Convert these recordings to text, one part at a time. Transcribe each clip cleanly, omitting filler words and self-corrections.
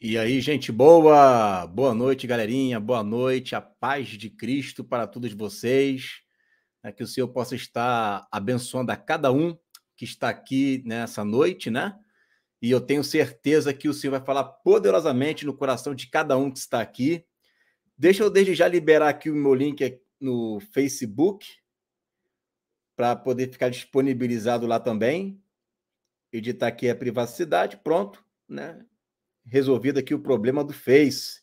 E aí, gente boa! Boa noite, galerinha. Boa noite. A paz de Cristo para todos vocês. Que o Senhor possa estar abençoando a cada um que está aqui nessa noite, né? E eu tenho certeza que o Senhor vai falar poderosamente no coração de cada um que está aqui. Deixa eu desde já liberar aqui o meu link no Facebook para poder ficar disponibilizado lá também. Editar aqui a privacidade, pronto, né? Resolvido aqui o problema do Face.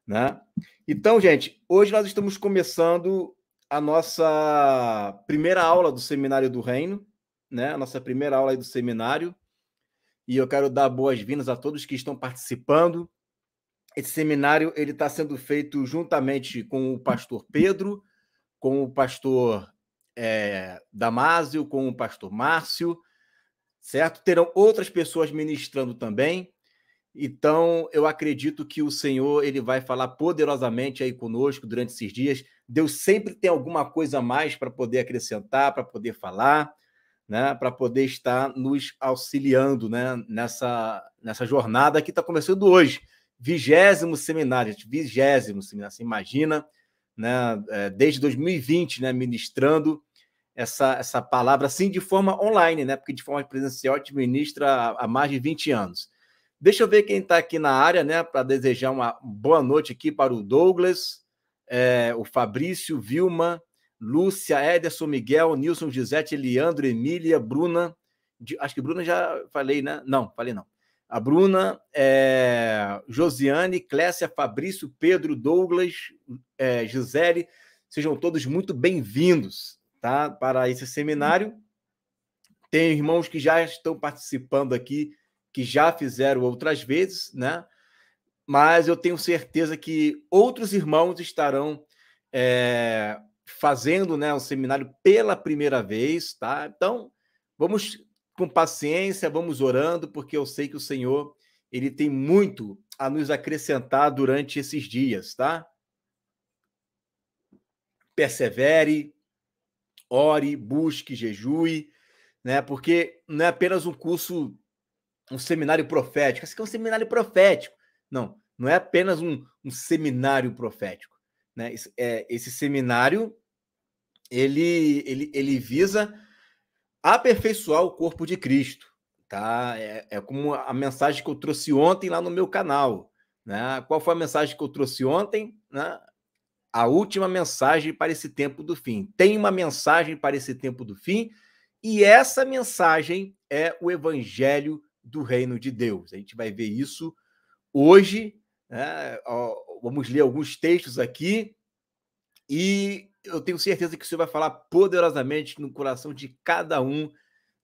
Né? Então, gente, hoje nós estamos começando a nossa primeira aula do Seminário do Reino, né? A nossa primeira aula aí do seminário, e eu quero dar boas-vindas a todos que estão participando. Esse seminário ele está sendo feito juntamente com o pastor Pedro, com o pastor Damásio, com o pastor Márcio, certo? Terão outras pessoas ministrando também. Então, eu acredito que o Senhor ele vai falar poderosamente aí conosco durante esses dias. Deus sempre tem alguma coisa a mais para poder acrescentar, para poder falar, né? Para poder estar nos auxiliando, né? nessa jornada que está começando hoje. 20º seminário, 20º seminário, você imagina, né? Desde 2020, né? Ministrando essa palavra assim de forma online, né? Porque de forma presencial a gente ministra há mais de 20 anos. Deixa eu ver quem está aqui na área, né? Para desejar uma boa noite aqui para o Douglas, o Fabrício, Vilma, Lúcia, Ederson, Miguel, Nilson, Gisete, Leandro, Emília, Bruna. Acho que Bruna já falei, né? Não, falei não. A Bruna, Josiane, Clécia, Fabrício, Pedro, Douglas, Gisele, sejam todos muito bem-vindos, tá? Para esse seminário. Tem irmãos que já estão participando aqui, que já fizeram outras vezes, né? Mas eu tenho certeza que outros irmãos estarão fazendo, né, o seminário pela primeira vez, tá? Então, vamos com paciência, vamos orando, porque eu sei que o Senhor ele tem muito a nos acrescentar durante esses dias, tá? Persevere, ore, busque, jejue, né? Porque não é apenas um seminário profético. Esse aqui é um seminário profético. Não, não é apenas um seminário profético. Né? Esse seminário, ele visa aperfeiçoar o corpo de Cristo. Tá? É como a mensagem que eu trouxe ontem lá no meu canal. Né? Qual foi a mensagem que eu trouxe ontem? Né? A última mensagem para esse tempo do fim. Tem uma mensagem para esse tempo do fim, e essa mensagem é o evangelho do reino de Deus. A gente vai ver isso hoje, né? Vamos ler alguns textos aqui, e eu tenho certeza que o Senhor vai falar poderosamente no coração de cada um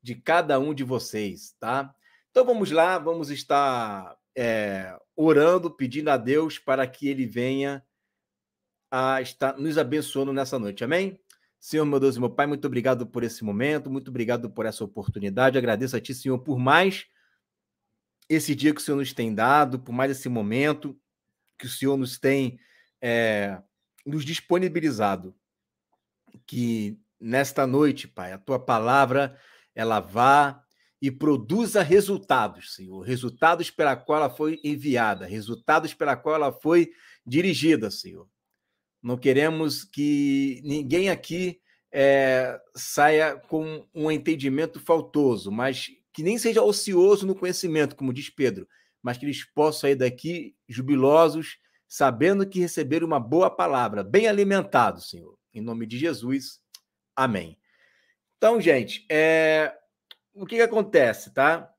de vocês, tá? Então vamos lá, vamos estar orando, pedindo a Deus para que Ele venha a estar nos abençoando nessa noite, amém? Senhor, meu Deus e meu Pai, muito obrigado por esse momento, muito obrigado por essa oportunidade, agradeço a Ti, Senhor, por mais esse dia que o Senhor nos tem dado, por mais esse momento que o Senhor nos tem nos disponibilizado, que nesta noite, Pai, a Tua palavra, ela vá e produza resultados, Senhor, resultados pela qual ela foi enviada, resultados pela qual ela foi dirigida, Senhor. Não queremos que ninguém aqui saia com um entendimento faltoso, mas que nem seja ocioso no conhecimento, como diz Pedro, mas que eles possam sair daqui jubilosos, sabendo que receberam uma boa palavra, bem alimentados, Senhor. Em nome de Jesus, amém. Então, gente, o que acontece, tá?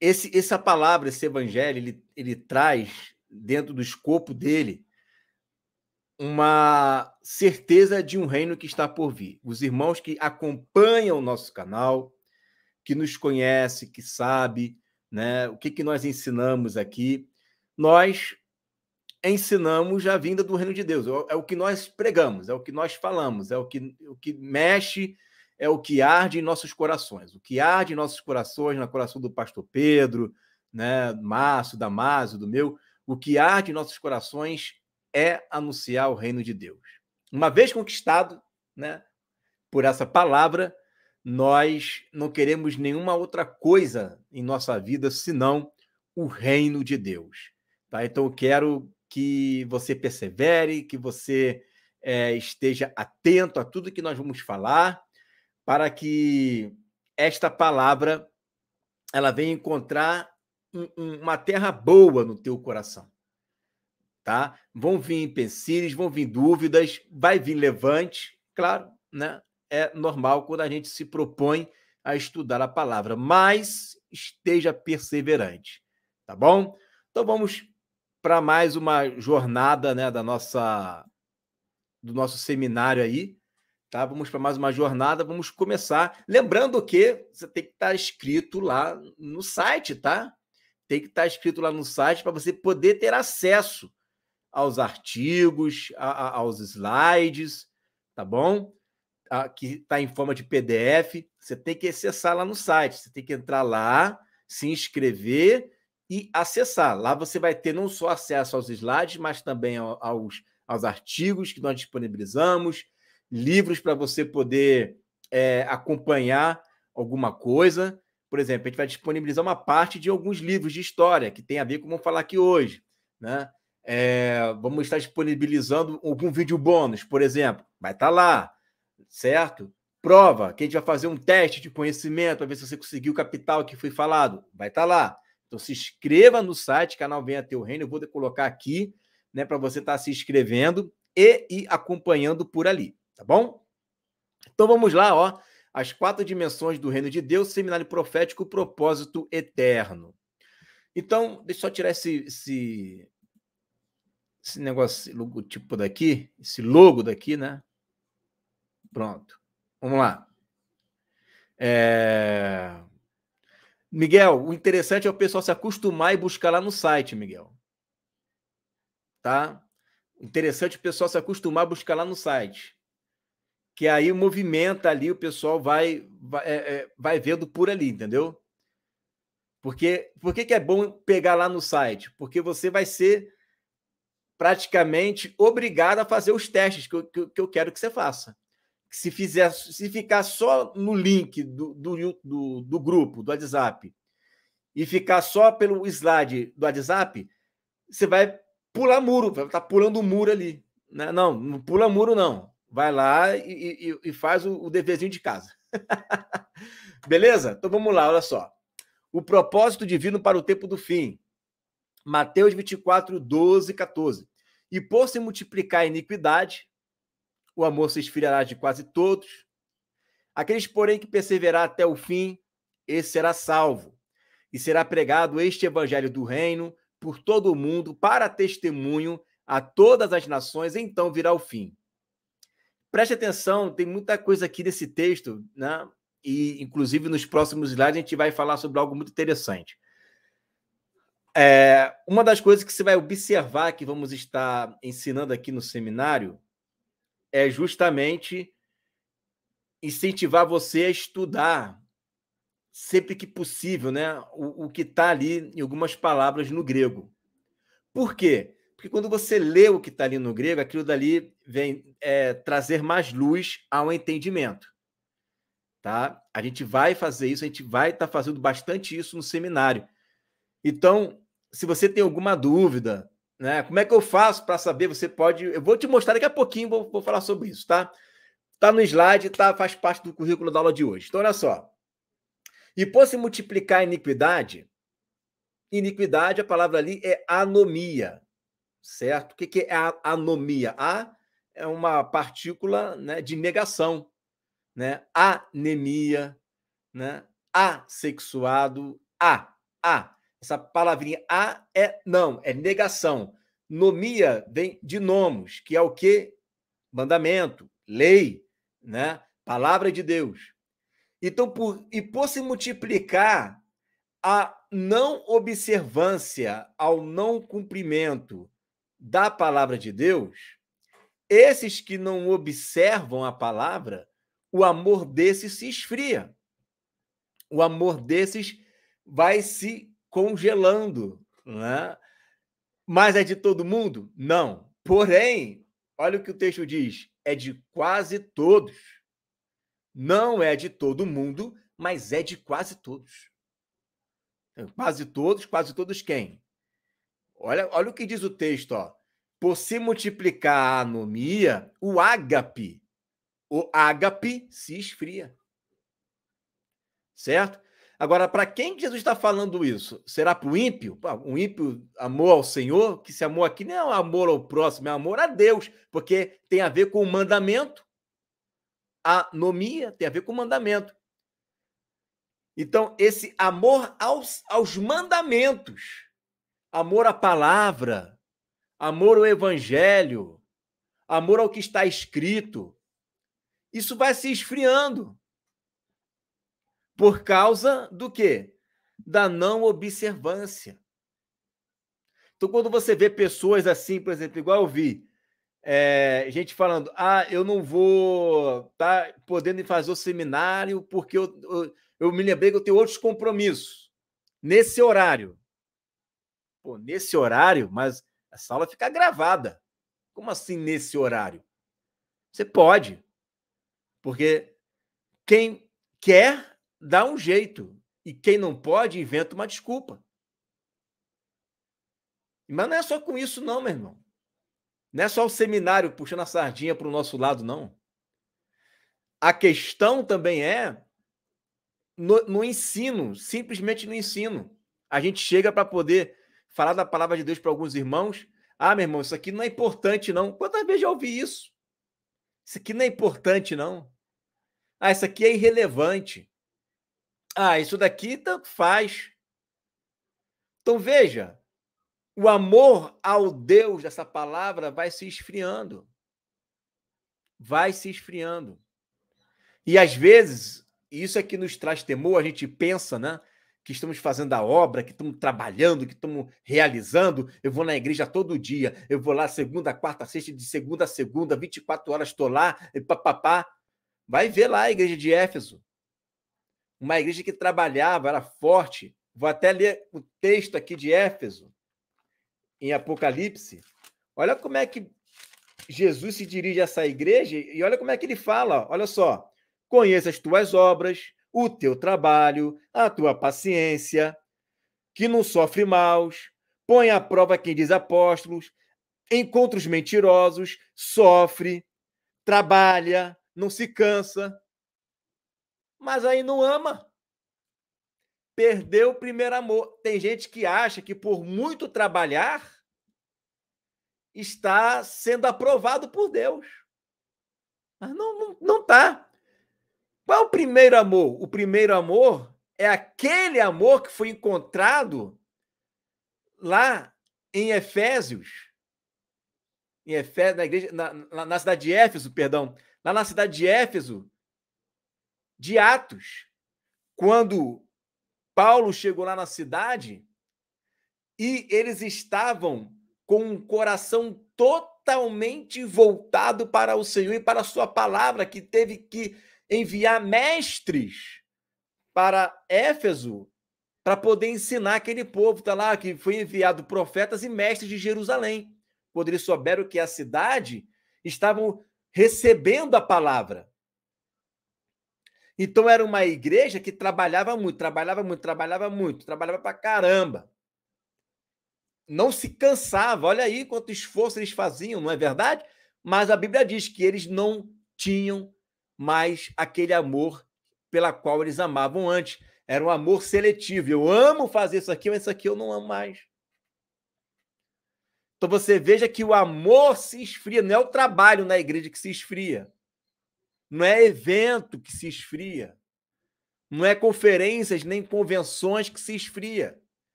Essa palavra, esse evangelho, ele traz dentro do escopo dele uma certeza de um reino que está por vir. Os irmãos que acompanham o nosso canal, que nos conhece, que sabe, né, o que nós ensinamos aqui, nós ensinamos a vinda do reino de Deus. É o que nós pregamos, é o que nós falamos, é o que mexe, é o que arde em nossos corações. O que arde em nossos corações, no coração do pastor Pedro, né, Márcio, Damásio, do meu, o que arde em nossos corações é anunciar o reino de Deus. Uma vez conquistado, né, por essa palavra, nós não queremos nenhuma outra coisa em nossa vida senão o reino de Deus. Tá? Então, eu quero que você persevere, que você esteja atento a tudo que nós vamos falar, para que esta palavra ela venha encontrar uma terra boa no teu coração. Tá? Vão vir empecilhos, vão vir dúvidas, vai vir levante, claro, né? É normal quando a gente se propõe a estudar a palavra, mas esteja perseverante, tá bom? Então vamos para mais uma jornada, né, do nosso seminário aí, tá? Vamos para mais uma jornada, vamos começar. Lembrando que você tem que estar inscrito lá no site, tá? Tem que estar inscrito lá no site para você poder ter acesso aos artigos, aos slides, tá bom? Que está em forma de PDF. Você tem que acessar lá no site, você tem que entrar lá, se inscrever e acessar. Lá você vai ter não só acesso aos slides, mas também aos artigos que nós disponibilizamos, livros para você poder acompanhar alguma coisa. Por exemplo, a gente vai disponibilizar uma parte de alguns livros de história que tem a ver com o que vamos falar aqui hoje, né? Vamos estar disponibilizando algum vídeo bônus, por exemplo, vai estar lá, certo? Prova, que a gente vai fazer um teste de conhecimento para ver se você conseguiu captar o que foi falado, vai estar lá. Então se inscreva no site, canal Venha Teu Reino, eu vou colocar aqui, né, para você estar se inscrevendo e ir acompanhando por ali, tá bom? Então vamos lá, ó, as 4 dimensões do reino de Deus, seminário profético, propósito eterno. Então, deixa eu só tirar esse negócio, esse logotipo daqui, esse logo daqui, né? Pronto. Vamos lá. Miguel, o interessante é o pessoal se acostumar e buscar lá no site, Miguel. Tá? O interessante é o pessoal se acostumar a buscar lá no site. Que aí movimenta ali, o pessoal vai vendo por ali, entendeu? Por que é bom pegar lá no site? Porque você vai ser praticamente obrigado a fazer os testes que eu quero que você faça. Se ficar só no link do grupo, do WhatsApp, e ficar só pelo slide do WhatsApp, você vai pular muro, vai estar pulando o muro ali. Né? Não pula muro, não. Vai lá e faz o deverzinho de casa. Beleza? Então vamos lá, olha só. O propósito divino para o tempo do fim. Mateus 24, 12, 14. E por se multiplicar a iniquidade, o amor se esfriará de quase todos. Aqueles, porém, que perseverar até o fim, esse será salvo. E será pregado este evangelho do reino por todo o mundo, para testemunho a todas as nações, então virá o fim. Preste atenção, tem muita coisa aqui nesse texto, né? E, inclusive, nos próximos slides, a gente vai falar sobre algo muito interessante. Uma das coisas que você vai observar, que vamos estar ensinando aqui no seminário, é justamente incentivar você a estudar sempre que possível, né, o que está ali em algumas palavras no grego. Por quê? Porque quando você lê o que está ali no grego, aquilo dali vem trazer mais luz ao entendimento. Tá? A gente vai fazer isso, a gente vai estar fazendo bastante isso no seminário. Então, se você tem alguma dúvida, né, como é que eu faço para saber? Você pode. Eu vou te mostrar daqui a pouquinho, vou falar sobre isso, tá? Tá no slide, tá, faz parte do currículo da aula de hoje. Então, olha só. E por se multiplicar a iniquidade, a palavra ali é anomia, certo? O que é a anomia? A é uma partícula, né, de negação, né? Anemia, né? Assexuado, a. Essa palavrinha a é não, é negação. Nomia vem de nomos, que é o quê? Mandamento, lei, né? Palavra de Deus. Então, por se multiplicar a não observância, ao não cumprimento da palavra de Deus, esses que não observam a palavra, o amor desses se esfria. O amor desses vai se congelando. Né? Mas é de todo mundo? Não. Porém, olha o que o texto diz: é de quase todos. Não é de todo mundo, mas é de quase todos. Quase todos quem? Olha o que diz o texto, ó. Por se multiplicar a anomia, o ágape se esfria. Certo? Agora, para quem Jesus está falando isso? Será para o ímpio? O ímpio amor ao Senhor, que esse amor aqui não é amor ao próximo, é amor a Deus, porque tem a ver com o mandamento. Anomia tem a ver com o mandamento. Então, esse amor aos mandamentos, amor à palavra, amor ao evangelho, amor ao que está escrito, isso vai se esfriando. Por causa do quê? Da não observância. Então, quando você vê pessoas assim, por exemplo, igual eu vi, gente falando, eu não vou estar podendo fazer o seminário porque eu me lembrei que eu tenho outros compromissos. Nesse horário. Pô, nesse horário? Mas essa aula fica gravada. Como assim nesse horário? Você pode. Porque quem quer dá um jeito. E quem não pode, inventa uma desculpa. Mas não é só com isso, não, meu irmão. Não é só o seminário puxando a sardinha para o nosso lado, não. A questão também é no ensino, simplesmente no ensino. A gente chega para poder falar da palavra de Deus para alguns irmãos. Meu irmão, isso aqui não é importante, não. Quantas vezes já ouvi isso? Isso aqui não é importante, não. Isso aqui é irrelevante. Isso daqui tanto faz. Então, veja, o amor ao Deus dessa palavra vai se esfriando. Vai se esfriando. E, às vezes, isso é que nos traz temor, a gente pensa, né? Que estamos fazendo a obra, que estamos trabalhando, que estamos realizando. Eu vou na igreja todo dia, eu vou lá segunda, quarta, sexta, de segunda a segunda, 24 horas estou lá, e papapá. Vai ver lá a igreja de Éfeso. Uma igreja que trabalhava, era forte. Vou até ler o texto aqui de Éfeso, em Apocalipse. Olha como é que Jesus se dirige a essa igreja e olha como é que ele fala. Olha só. Conheça as tuas obras, o teu trabalho, a tua paciência, que não sofre maus, põe à prova quem diz apóstolos, encontra os mentirosos, sofre, trabalha, não se cansa, mas aí não ama. Perdeu o primeiro amor. Tem gente que acha que por muito trabalhar está sendo aprovado por Deus. Mas não está. Qual é o primeiro amor? O primeiro amor é aquele amor que foi encontrado lá em Efésios, na igreja, na cidade de Éfeso, perdão, lá na cidade de Éfeso, de Atos, quando Paulo chegou lá na cidade e eles estavam com um coração totalmente voltado para o Senhor e para a sua palavra, que teve que enviar mestres para Éfeso para poder ensinar aquele povo. Está lá que foi enviado profetas e mestres de Jerusalém. Quando eles souberam que a cidade estavam recebendo a palavra. Então era uma igreja que trabalhava muito, trabalhava para caramba. Não se cansava. Olha aí quanto esforço eles faziam, não é verdade? Mas a Bíblia diz que eles não tinham mais aquele amor pela qual eles amavam antes. Era um amor seletivo. Eu amo fazer isso aqui, mas isso aqui eu não amo mais. Então você veja que o amor se esfria. Não é o trabalho na igreja que se esfria. Não é evento que se esfria. Não é conferências nem convenções que se esfria.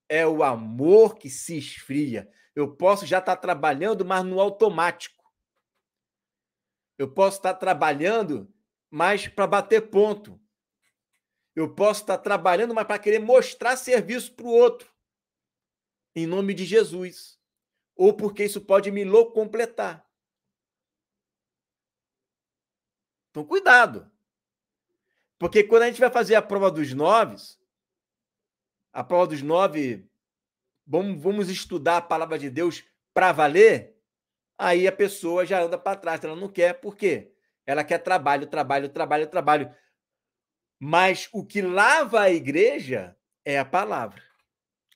É o amor que se esfria. Eu posso já estar trabalhando, mas no automático. Eu posso estar trabalhando, mas para bater ponto. Eu posso estar trabalhando, mas para querer mostrar serviço para o outro. Em nome de Jesus. Ou porque isso pode me completar. Então, cuidado. Porque quando a gente vai fazer a prova dos 9, vamos estudar a palavra de Deus para valer, aí a pessoa já anda para trás, ela não quer. Por quê? Ela quer trabalho. Mas o que lava a igreja É a palavra.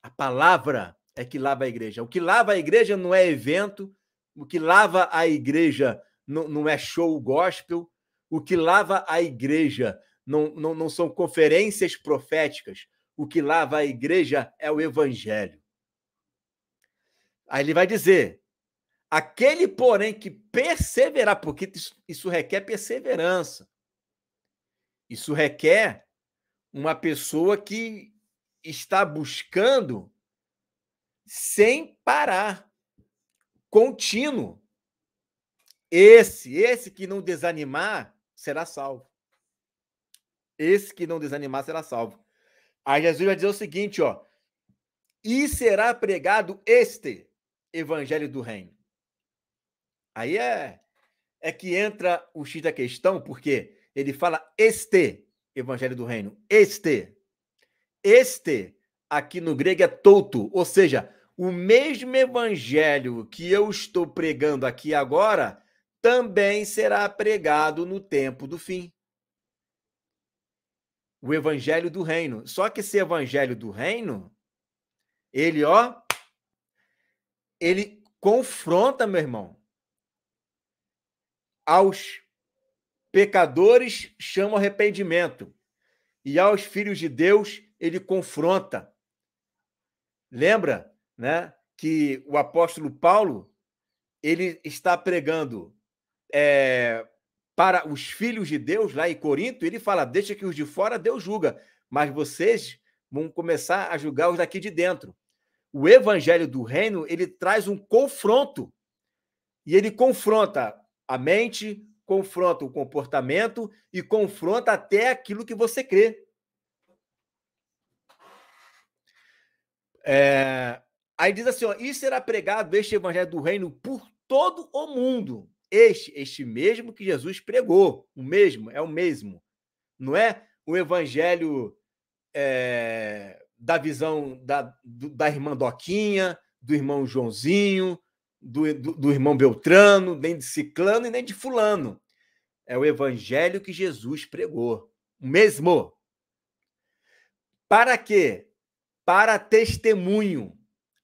A palavra é que lava a igreja. O que lava a igreja não é evento, o que lava a igreja não é show gospel, o que lava a igreja não são conferências proféticas, o que lava a igreja é o evangelho. Aí ele vai dizer, aquele, porém, que perseverar, porque isso requer perseverança, isso requer uma pessoa que está buscando sem parar, contínuo. Esse que não desanimar será salvo. Esse que não desanimar será salvo. Aí Jesus vai dizer o seguinte, ó: e será pregado este evangelho do reino. Aí é que entra o X da questão, porque ele fala este evangelho do reino. Este aqui no grego é touto, ou seja, o mesmo evangelho que eu estou pregando aqui agora também será pregado no tempo do fim. O evangelho do reino. Só que esse evangelho do reino, ele confronta, meu irmão, aos pecadores chama arrependimento, e aos filhos de Deus ele confronta. Lembra, né, que o apóstolo Paulo ele está pregando para os filhos de Deus lá em Corinto, ele fala, deixa que os de fora Deus julga, mas vocês vão começar a julgar os daqui de dentro. O evangelho do reino, ele traz um confronto, e ele confronta a mente, confronta o comportamento e confronta até aquilo que você crê. Aí diz assim, ó, e será pregado este evangelho do reino por todo o mundo. Este mesmo que Jesus pregou. O mesmo, é o mesmo. Não é o evangelho da visão da irmã Doquinha, do irmão Joãozinho, do irmão Beltrano, nem de Ciclano e nem de Fulano. É o evangelho que Jesus pregou. O mesmo. Para quê? Para testemunho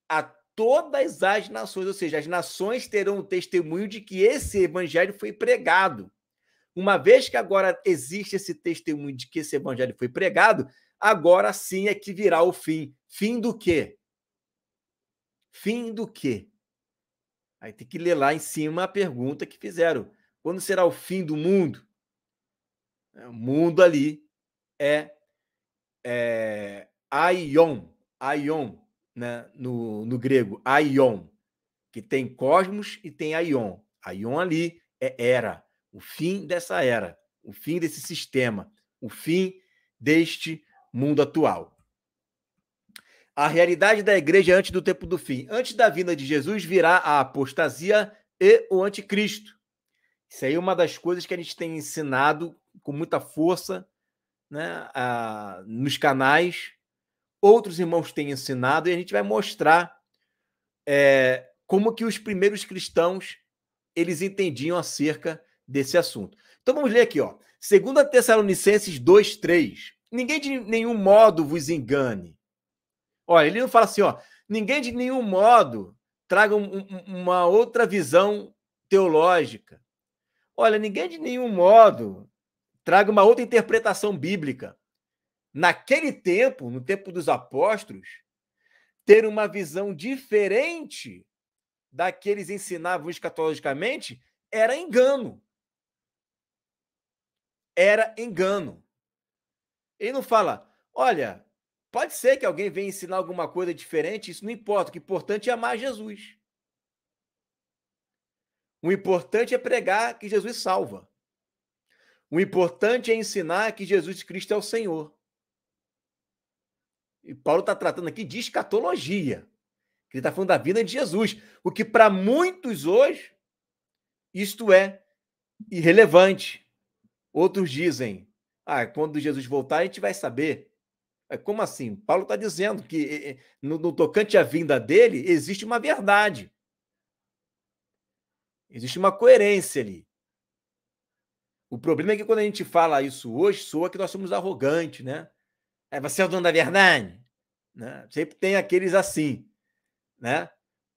a todas as nações, ou seja, as nações terão o testemunho de que esse evangelho foi pregado. Uma vez que agora existe esse testemunho de que esse evangelho foi pregado, agora sim é que virá o fim. Fim do quê? Fim do quê? Aí tem que ler lá em cima a pergunta que fizeram. Quando será o fim do mundo? O mundo ali é aion, né? no grego, aion, que tem cosmos e tem aion. Aion ali é era, o fim dessa era, o fim desse sistema, o fim deste mundo atual. A realidade da igreja antes do tempo do fim. Antes da vinda de Jesus virá a apostasia e o anticristo. Isso aí é uma das coisas que a gente tem ensinado com muita força, né, nos canais. Outros irmãos têm ensinado e a gente vai mostrar como que os primeiros cristãos eles entendiam acerca desse assunto. Então vamos ler aqui, ó. 2 Tessalonicenses 2:3. Ninguém de nenhum modo vos engane. Olha, ele não fala assim, ó, ninguém de nenhum modo traga uma outra visão teológica. Olha, ninguém de nenhum modo traga uma outra interpretação bíblica. Naquele tempo, no tempo dos apóstolos, ter uma visão diferente da que eles ensinavam escatologicamente era engano. Era engano. Ele não fala, olha, pode ser que alguém venha ensinar alguma coisa diferente, isso não importa. O que é importante é amar Jesus. O importante é pregar que Jesus salva. O importante é ensinar que Jesus Cristo é o Senhor. E Paulo está tratando aqui de escatologia. Ele está falando da vida de Jesus. O que para muitos hoje, isto é irrelevante. Outros dizem, quando Jesus voltar, a gente vai saber. Como assim? Paulo está dizendo que no tocante à vinda dele, existe uma verdade. Existe uma coerência ali. O problema é que quando a gente fala isso hoje, soa que nós somos arrogantes, né? Você é o dono da verdade? né? Sempre tem aqueles assim, né?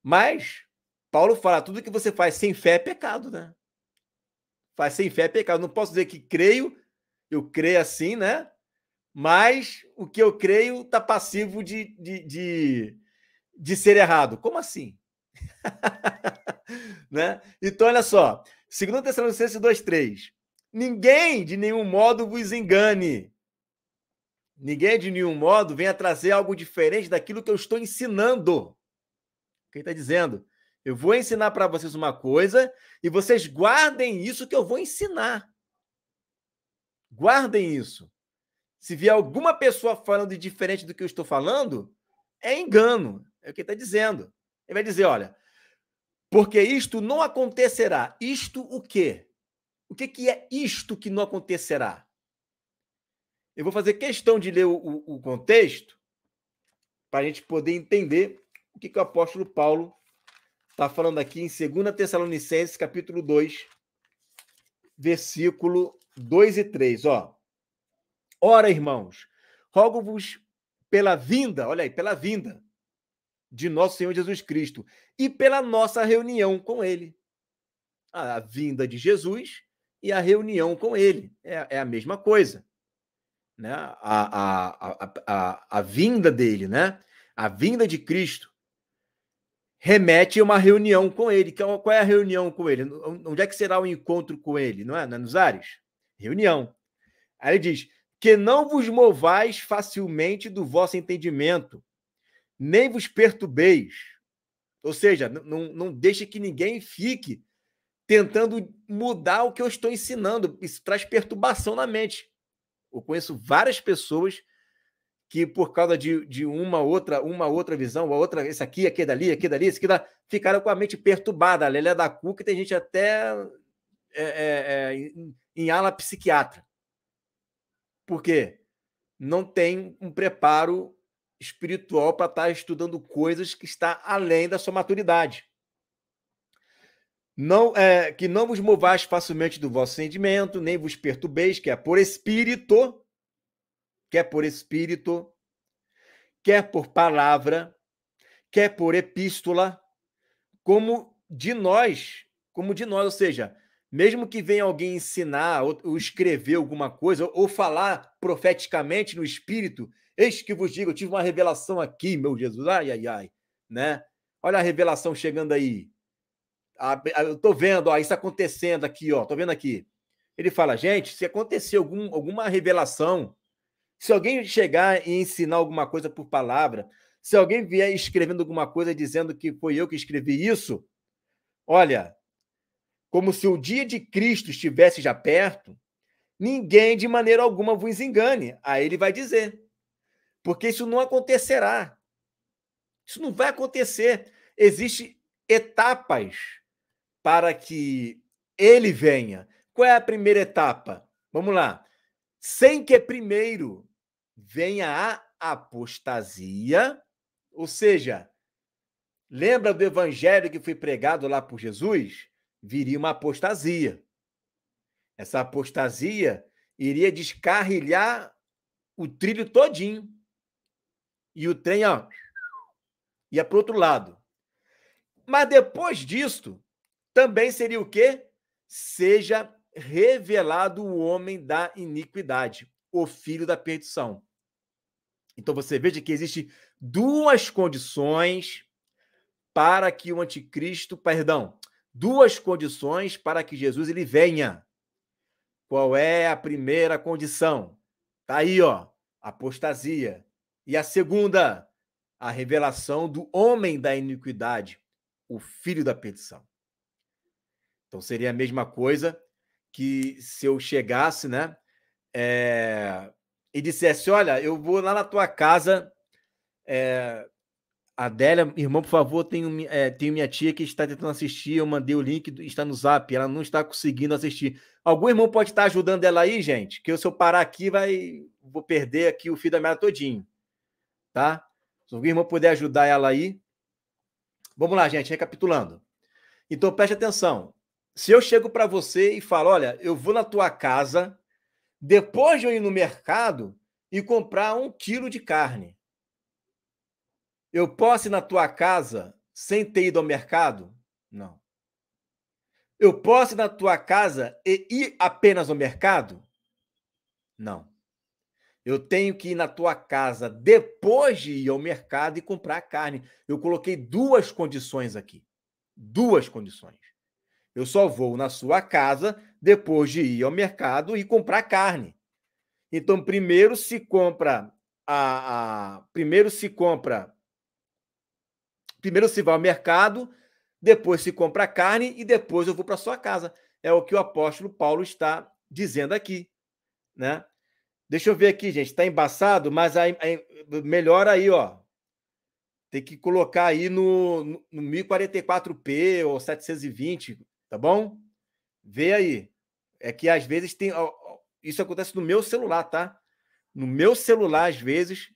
Mas Paulo fala, tudo que você faz sem fé é pecado, né? Faz sem fé é pecado. Não posso dizer que creio, eu creio assim, né? Mas o que eu creio está passivo de ser errado. Como assim? Né? Então, olha só. 2 Tessalonicenses 2:3. Ninguém de nenhum modo vos engane. Ninguém de nenhum modo venha trazer algo diferente daquilo que eu estou ensinando. Quem está dizendo? Eu vou ensinar para vocês uma coisa e vocês guardem isso que eu vou ensinar. Guardem isso. Se vier alguma pessoa falando de diferente do que eu estou falando, é engano. É o que ele está dizendo. Ele vai dizer, olha, porque isto não acontecerá. Isto o quê? O que é isto que não acontecerá? Eu vou fazer questão de ler o contexto para a gente poder entender o que o apóstolo Paulo está falando aqui em 2 Tessalonicenses, capítulo 2, versículo 2 e 3. Ó. Ora, irmãos, rogo-vos pela vinda, olha aí, pela vinda de nosso Senhor Jesus Cristo e pela nossa reunião com ele. A vinda de Jesus e a reunião com ele é a mesma coisa. Né? A vinda dele, né? A vinda de Cristo remete a uma reunião com ele. Qual é a reunião com ele? Onde é que será o encontro com ele? Não é? Nos ares? Reunião. Aí ele diz, que não vos movais facilmente do vosso entendimento, nem vos perturbeis. Ou seja, não deixe que ninguém fique tentando mudar o que eu estou ensinando. Isso traz perturbação na mente. Eu conheço várias pessoas que, por causa de uma outra visão, outra, esse aqui, dali, esse aqui dali, ficaram com a mente perturbada. A Lelé da Cuca, tem gente até em ala psiquiatra. Por quê? Não tem um preparo espiritual para estar estudando coisas que está além da sua maturidade. Não, que não vos movais facilmente do vosso sentimento, nem vos perturbeis, quer por espírito, quer por palavra, quer por epístola, como de nós, ou seja, mesmo que venha alguém ensinar ou escrever alguma coisa, ou falar profeticamente no espírito, eis que vos digo, eu tive uma revelação aqui, meu Jesus, ai, né? Olha a revelação chegando aí. Eu tô vendo, ó, isso acontecendo aqui, ó, tô vendo aqui. Ele fala, gente, se acontecer alguma revelação, se alguém chegar e ensinar alguma coisa por palavra, se alguém vier escrevendo alguma coisa dizendo que foi eu que escrevi isso, olha, como se o dia de Cristo estivesse já perto, ninguém de maneira alguma vos engane. Aí ele vai dizer, porque isso não acontecerá. Isso não vai acontecer. Existem etapas para que ele venha. Qual é a primeira etapa? Vamos lá. Sem que primeiro venha a apostasia, ou seja, lembra do evangelho que foi pregado lá por Jesus? Viria uma apostasia. Essa apostasia iria descarrilhar o trilho todinho. E o trem, ó, ia para o outro lado. Mas depois disto, também seria o quê? Seja revelado o homem da iniquidade, o filho da perdição. Então você veja que existem duas condições para que o anticristo, duas condições para que Jesus ele venha. Qual é a primeira condição? Tá aí, ó, apostasia. E a segunda, a revelação do homem da iniquidade, o filho da perdição. Então seria a mesma coisa que se eu chegasse, né, e dissesse, olha, eu vou lá na tua casa, Adélia, irmão, por favor, tenho minha tia que está tentando assistir, eu mandei o link, está no Zap, ela não está conseguindo assistir. Algum irmão pode estar ajudando ela aí, gente? Que se eu parar aqui, vou perder aqui o fio da meada todinho, tá? Se algum irmão puder ajudar ela aí. Vamos lá, gente, recapitulando. Então, preste atenção. Se eu chego para você e falo, olha, eu vou na tua casa, depois de eu ir no mercado e comprar 1 quilo de carne. Eu posso ir na tua casa sem ter ido ao mercado? Não. Eu posso ir na tua casa e ir apenas ao mercado? Não. Eu tenho que ir na tua casa depois de ir ao mercado e comprar carne. Eu coloquei duas condições aqui. Duas condições. Eu só vou na sua casa depois de ir ao mercado e comprar carne. Então, primeiro se compra primeiro se vai ao mercado, depois se compra carne e depois eu vou para sua casa. É o que o apóstolo Paulo está dizendo aqui, né? Deixa eu ver aqui, gente. Está embaçado, mas aí, melhor aí, ó. Tem que colocar aí no 1044p ou 720, tá bom? Vê aí. É que às vezes tem. Isso acontece no meu celular, tá? No meu celular, às vezes,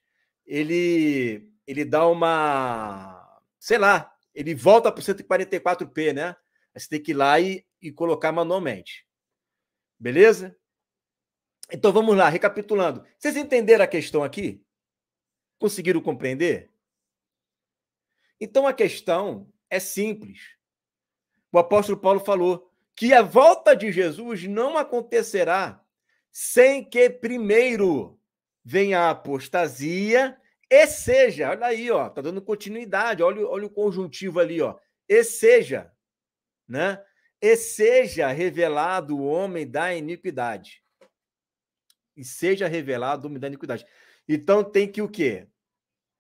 ele dá uma. Sei lá, ele volta para o 144p, né? Aí você tem que ir lá e colocar manualmente. Beleza? Então vamos lá, recapitulando. Vocês entenderam a questão aqui? Conseguiram compreender? Então a questão é simples. O apóstolo Paulo falou que a volta de Jesus não acontecerá sem que primeiro venha a apostasia e seja, olha aí, ó, tá dando continuidade, olha o conjuntivo ali, ó, e seja, né? E seja revelado o homem da iniquidade. E seja revelado o homem da iniquidade. Então tem que o quê?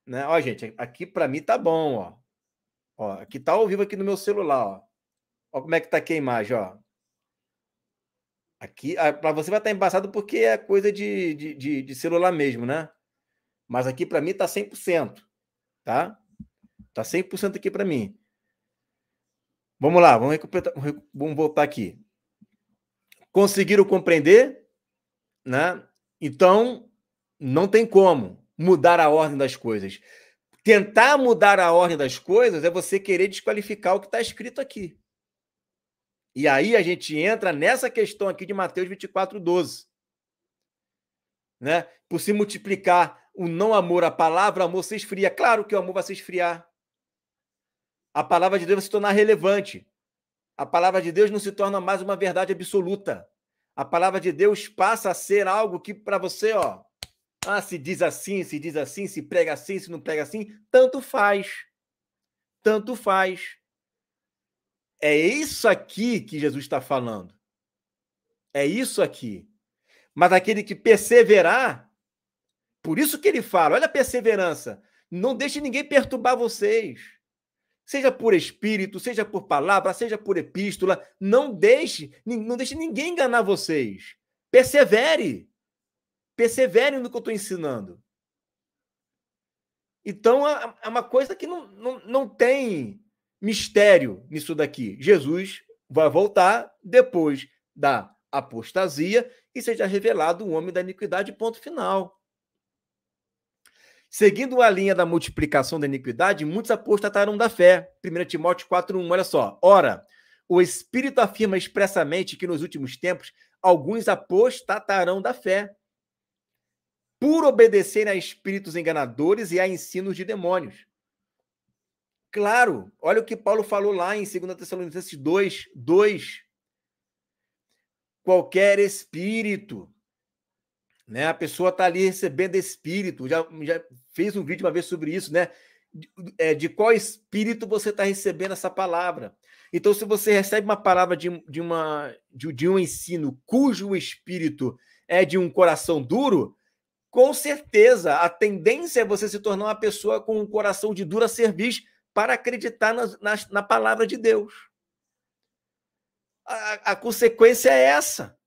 Né? Ó, gente, aqui para mim tá bom, ó. Ó, aqui tá ao vivo aqui no meu celular, ó. Ó como é que tá aqui a imagem, ó. Aqui, para você vai estar embaçado porque é coisa de celular mesmo, né? Mas aqui para mim tá 100%, tá? Tá 100% aqui para mim. Vamos lá, vamos voltar aqui. Conseguiram compreender, né? Então, não tem como mudar a ordem das coisas. Tentar mudar a ordem das coisas é você querer desqualificar o que está escrito aqui. E aí a gente entra nessa questão aqui de Mateus 24:12. Né? Por se multiplicar o não amor à palavra, o amor se esfria. Claro que o amor vai se esfriar. A palavra de Deus vai se tornar relevante. A palavra de Deus não se torna mais uma verdade absoluta. A palavra de Deus passa a ser algo que para você, ó, se diz assim, se prega assim, se não prega assim, tanto faz. Tanto faz. É isso aqui que Jesus está falando. É isso aqui. Mas aquele que perseverar, por isso que ele fala, olha a perseverança, não deixe ninguém perturbar vocês. Seja por espírito, seja por palavra, seja por epístola, não deixe ninguém enganar vocês. Persevere. Persevere no que eu estou ensinando. Então, é uma coisa que não tem mistério nisso daqui. Jesus vai voltar depois da apostasia e seja revelado o homem da iniquidade, ponto final. Seguindo a linha da multiplicação da iniquidade, muitos apostatarão da fé. 1 Timóteo 4:1, olha só. Ora, o Espírito afirma expressamente que nos últimos tempos alguns apostatarão da fé, por obedecerem a espíritos enganadores e a ensinos de demônios. Claro, olha o que Paulo falou lá em 2 Tessalonicenses 2:2. Qualquer espírito, né? A pessoa está ali recebendo espírito. Já fez um vídeo uma vez sobre isso, né? De qual espírito você está recebendo essa palavra. Então, se você recebe uma palavra de um ensino cujo espírito é de um coração duro, com certeza a tendência é você se tornar uma pessoa com um coração de dura cerviz para acreditar na palavra de Deus. A consequência é essa.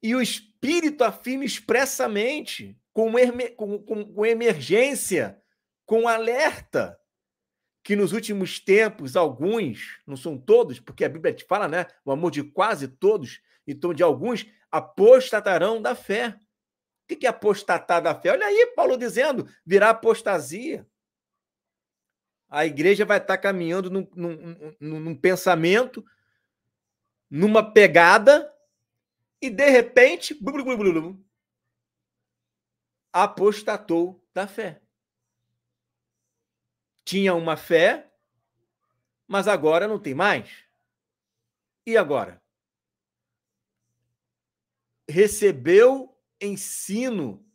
E o Espírito afirma expressamente, com emergência, com alerta, que nos últimos tempos, alguns, não são todos, porque a Bíblia te fala, né? O amor de quase todos, então de alguns, apostatarão da fé. O que é apostatar da fé? Olha aí, Paulo dizendo, virá apostasia. A igreja vai estar caminhando num pensamento, numa pegada, e de repente, apostatou da fé. tinha uma fé, mas agora não tem mais. E agora? Recebeu ensino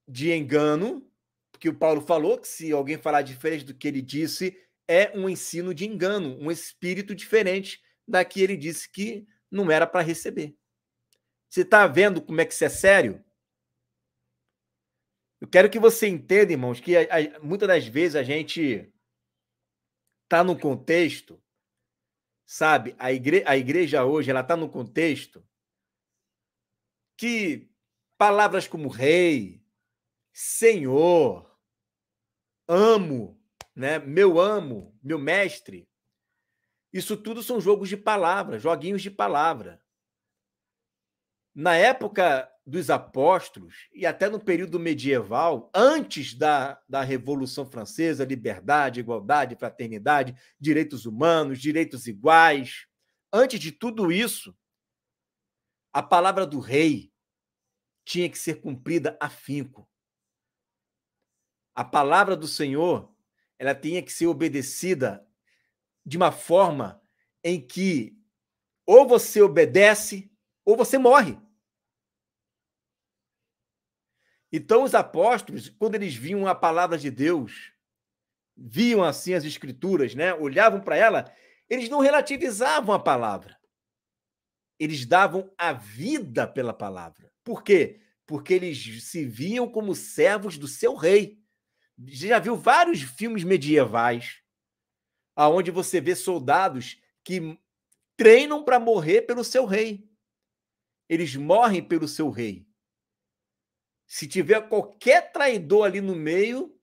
de engano, porque o Paulo falou que se alguém falar diferente do que ele disse, é um ensino de engano, um espírito diferente da que ele disse que não era para receber. Você está vendo como é que isso é sério? Eu quero que você entenda, irmãos, que muitas das vezes a gente está no contexto, sabe? A igreja hoje ela está no contexto que palavras como rei, senhor, amo, né? Amo, meu mestre, isso tudo são jogos de palavra, joguinhos de palavra. Na época dos apóstolos e até no período medieval, antes da Revolução Francesa, liberdade, igualdade, fraternidade, direitos humanos, direitos iguais, antes de tudo isso, a palavra do rei tinha que ser cumprida afinco. A palavra do Senhor, ela tinha que ser obedecida de uma forma em que ou você obedece ou você morre. Então, os apóstolos, quando eles viam a palavra de Deus, viam assim as escrituras, né? Olhavam para ela, eles não relativizavam a palavra. Eles davam a vida pela palavra. Por quê? Porque eles se viam como servos do seu rei. Você já viu vários filmes medievais aonde você vê soldados que treinam para morrer pelo seu rei. Eles morrem pelo seu rei. Se tiver qualquer traidor ali no meio,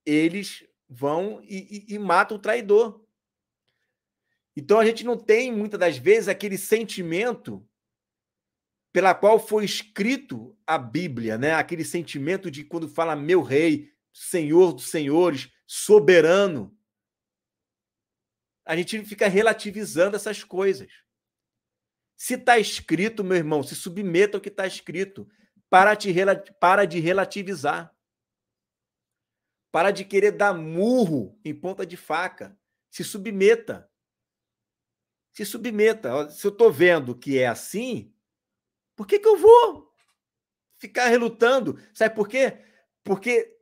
eles vão e matam o traidor. Então a gente não tem, muitas das vezes, aquele sentimento pela qual foi escrito a Bíblia, né? Aquele sentimento de quando fala meu rei, senhor dos senhores, soberano. A gente fica relativizando essas coisas. Se está escrito, meu irmão, se submeta ao que está escrito. Para de relativizar. Para de querer dar murro em ponta de faca. Se submeta. Se submeta. Se eu estou vendo que é assim, por que eu vou ficar relutando? Sabe por quê? Porque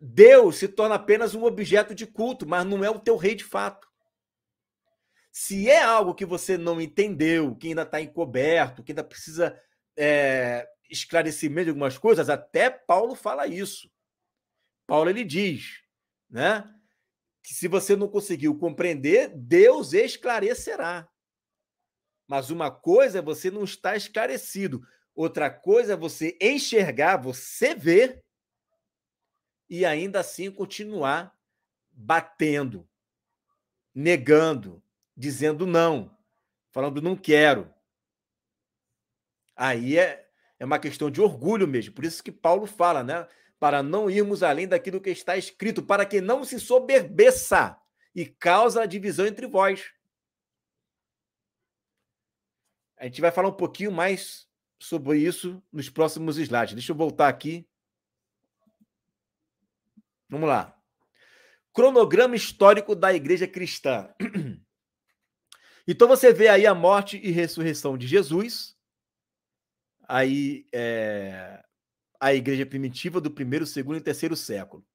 Deus se torna apenas um objeto de culto, mas não é o teu rei de fato. Se é algo que você não entendeu, que ainda está encoberto, que ainda precisa esclarecimento de algumas coisas, até Paulo fala isso. Paulo ele diz, né, que se você não conseguiu compreender, Deus esclarecerá. Mas uma coisa é você não estar esclarecido, outra coisa é você enxergar, você ver e ainda assim continuar batendo, negando, dizendo não, falando não quero. Aí é uma questão de orgulho mesmo. Por isso que Paulo fala, né? Para não irmos além daquilo que está escrito, para que não se soberbeça e causa a divisão entre vós. A gente vai falar um pouquinho mais sobre isso nos próximos slides. Deixa eu voltar aqui. Vamos lá. Cronograma histórico da Igreja Cristã. Então você vê aí a morte e ressurreição de Jesus, aí a igreja primitiva do primeiro, segundo e terceiro século.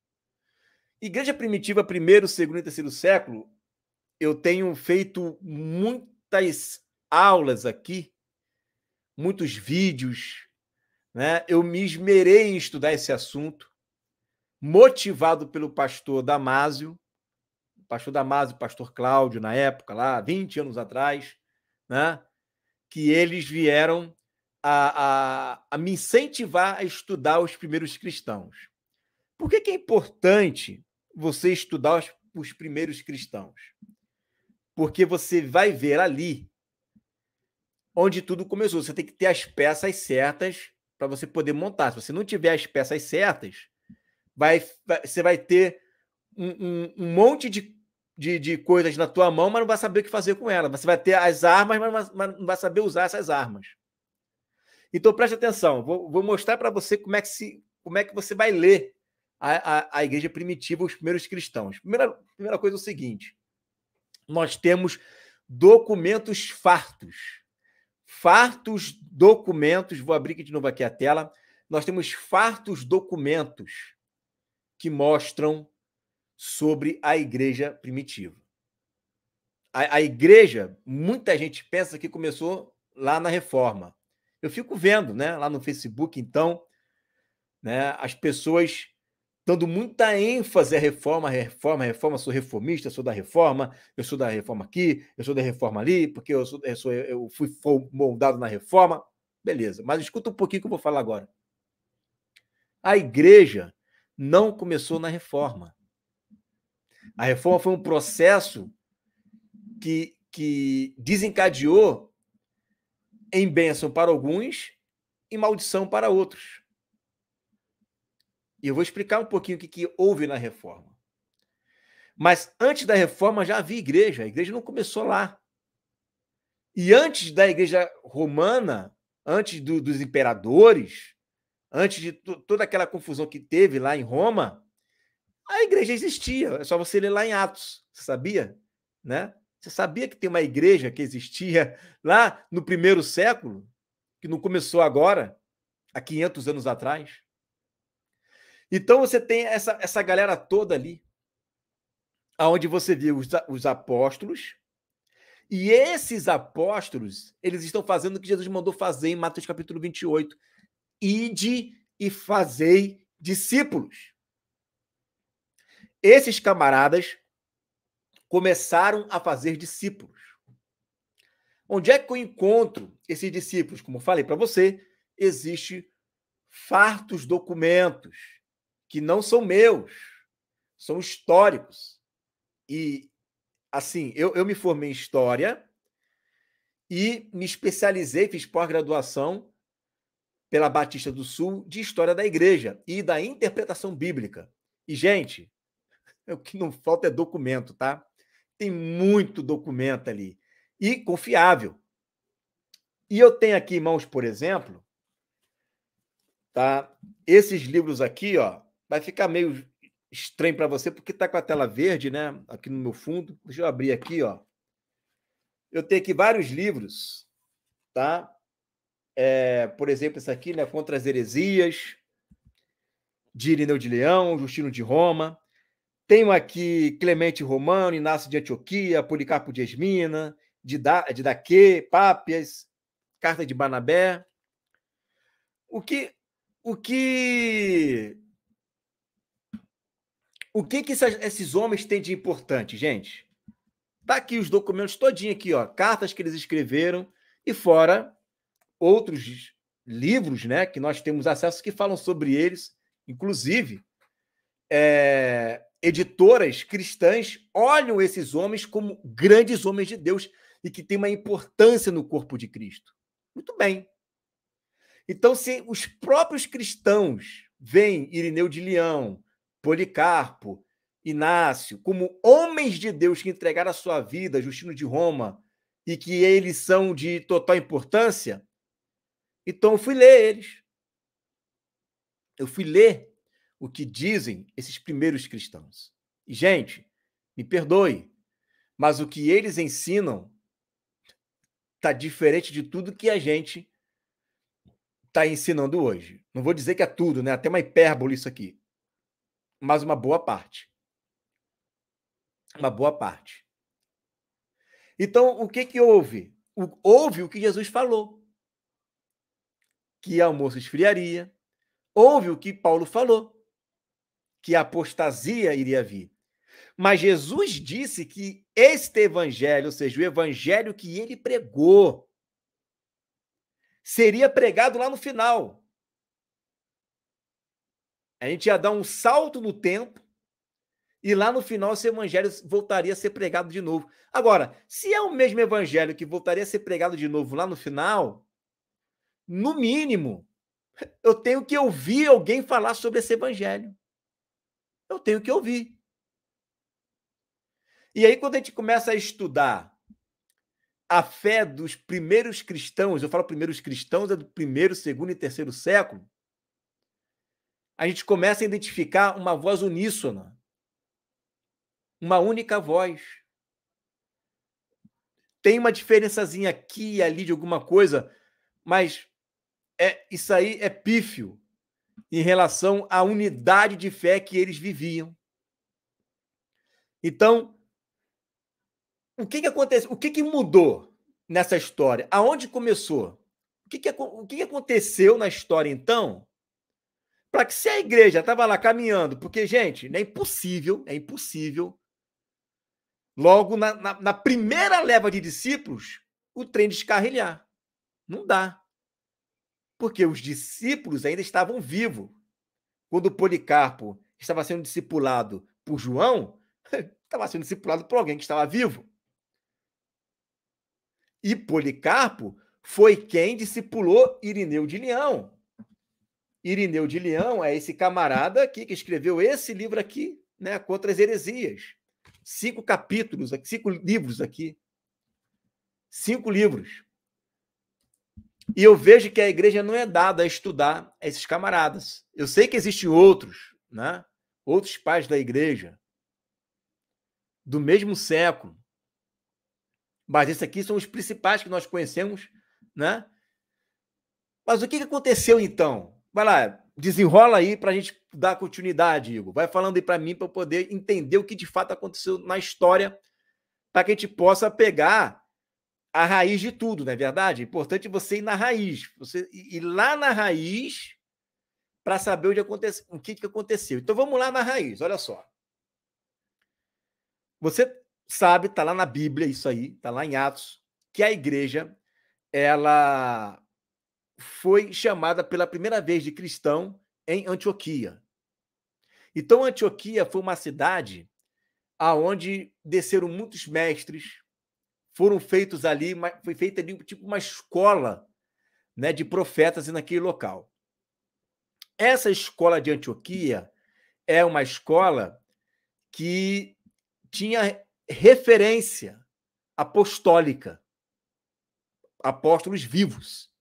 Igreja primitiva, primeiro, segundo e terceiro século, eu tenho feito muitas aulas aqui, muitos vídeos, né? Eu me esmerei em estudar esse assunto, motivado pelo pastor Damásio, pastor Cláudio, na época, lá, 20 anos atrás, né? Que eles vieram a me incentivar a estudar os primeiros cristãos. Por que é importante você estudar os primeiros cristãos? Porque você vai ver ali onde tudo começou. Você tem que ter as peças certas para você poder montar. Se você não tiver as peças certas, você vai ter um monte de coisas na tua mão, mas não vai saber o que fazer com elas. Você vai ter as armas, mas não vai saber usar essas armas. Então, preste atenção. Vou mostrar para você como é que você vai ler a igreja primitiva, os primeiros cristãos? Primeira coisa é o seguinte: nós temos documentos fartos. Fartos documentos, vou abrir aqui de novo aqui a tela. Nós temos fartos documentos que mostram sobre a igreja primitiva. A igreja, muita gente pensa que começou lá na Reforma. Eu fico vendo, né, lá no Facebook, então, né, as pessoas dando muita ênfase à reforma, sou reformista, sou da reforma, eu sou da reforma aqui, eu sou da reforma ali, porque eu fui moldado na reforma. Beleza, mas escuta um pouquinho que eu vou falar agora. A igreja não começou na reforma. A reforma foi um processo que desencadeou em bênção para alguns e maldição para outros. E eu vou explicar um pouquinho o que houve na reforma. Mas antes da reforma já havia igreja, a igreja não começou lá. E antes da igreja romana, antes dos imperadores, antes de toda aquela confusão que teve lá em Roma, a igreja existia. É só você ler lá em Atos, você sabia? Né? Você sabia que tem uma igreja que existia lá no primeiro século, que não começou agora, há 500 anos atrás? Então você tem essa galera toda ali, aonde você viu os apóstolos, e esses apóstolos, eles estão fazendo o que Jesus mandou fazer em Mateus capítulo 28. Ide e fazei discípulos. Esses camaradas começaram a fazer discípulos. Onde é que eu encontro esses discípulos? Como eu falei para você, existe fartos documentos que não são meus, são históricos. E, assim, eu me formei em História e me especializei, fiz pós-graduação pela Batista do Sul de História da Igreja e da Interpretação Bíblica. E, gente, o que não falta é documento, tá? Tem muito documento ali. E confiável. E eu tenho aqui em mãos, por exemplo, tá? Esses livros aqui, ó, vai ficar meio estranho para você porque tá com a tela verde, né? Aqui no meu fundo. Deixa eu abrir aqui, ó. Eu tenho aqui vários livros, tá? Por exemplo, esse aqui, né? Contra as heresias, de Irineu de Leão, Justino de Roma. Tenho aqui Clemente Romano, Inácio de Antioquia, Policarpo de Esmina, Didaquê, Pápias, Carta de Barnabé. O que esses homens têm de importante, gente? Tá aqui os documentos todinho aqui, ó, cartas que eles escreveram e fora outros livros, né, que nós temos acesso que falam sobre eles, inclusive editoras cristãs olham esses homens como grandes homens de Deus e que têm uma importância no corpo de Cristo. Muito bem. Então, se os próprios cristãos veem Irineu de Leão, Policarpo, Inácio, como homens de Deus que entregaram a sua vida, Justino de Roma, e que eles são de total importância, então eu fui ler eles. Eu fui ler o que dizem esses primeiros cristãos. E, gente, me perdoe, mas o que eles ensinam está diferente de tudo que a gente está ensinando hoje. Não vou dizer que é tudo, né? Até uma hipérbole isso aqui. Mas uma boa parte. Uma boa parte. Então, o que houve? Houve o que Jesus falou. Que a almoço esfriaria. Houve o que Paulo falou. Que a apostasia iria vir. Mas Jesus disse que este evangelho, ou seja, o evangelho que ele pregou, seria pregado lá no final. A gente ia dar um salto no tempo e lá no final esse evangelho voltaria a ser pregado de novo. Agora, se é o mesmo evangelho que voltaria a ser pregado de novo lá no final, no mínimo, eu tenho que ouvir alguém falar sobre esse evangelho. Eu tenho que ouvir. E aí, quando a gente começa a estudar a fé dos primeiros cristãos, eu falo primeiros cristãos, é do primeiro, segundo e terceiro século, a gente começa a identificar uma voz uníssona, uma única voz. Tem uma diferençazinha aqui e ali de alguma coisa, mas isso aí é pífio em relação à unidade de fé que eles viviam. Então, o que aconteceu? O que mudou nessa história? Aonde começou? O que aconteceu na história, então, para que, se a igreja estava lá caminhando, porque, gente, é impossível, logo na primeira leva de discípulos, o trem descarrilhar. Não dá. Porque os discípulos ainda estavam vivos. Quando Policarpo estava sendo discipulado por João, estava sendo discipulado por alguém que estava vivo. E Policarpo foi quem discipulou Irineu de Leão. Irineu de Leão é esse camarada aqui que escreveu esse livro aqui, né, contra as heresias. 5 capítulos, 5 livros aqui. 5 livros. E eu vejo que a igreja não é dada a estudar esses camaradas. Eu sei que existem outros, né? Outros pais da igreja, do mesmo século. Mas esses aqui são os principais que nós conhecemos, né? Mas o que aconteceu, então? Vai lá, desenrola aí para a gente dar continuidade, Igor. Vai falando aí para mim, para eu poder entender o que de fato aconteceu na história, para que a gente possa pegar a raiz de tudo, não é verdade? É importante você ir na raiz, você ir lá na raiz para saber o que aconteceu. Então vamos lá na raiz, olha só. Você sabe, está lá na Bíblia isso aí, está lá em Atos, que a igreja ela foi chamada pela primeira vez de cristão em Antioquia. Então Antioquia foi uma cidade aonde desceram muitos mestres, foram feitos ali, foi feita ali tipo uma escola, né, de profetas naquele local. Essa escola de Antioquia é uma escola que tinha referência apostólica, apóstolos vivos,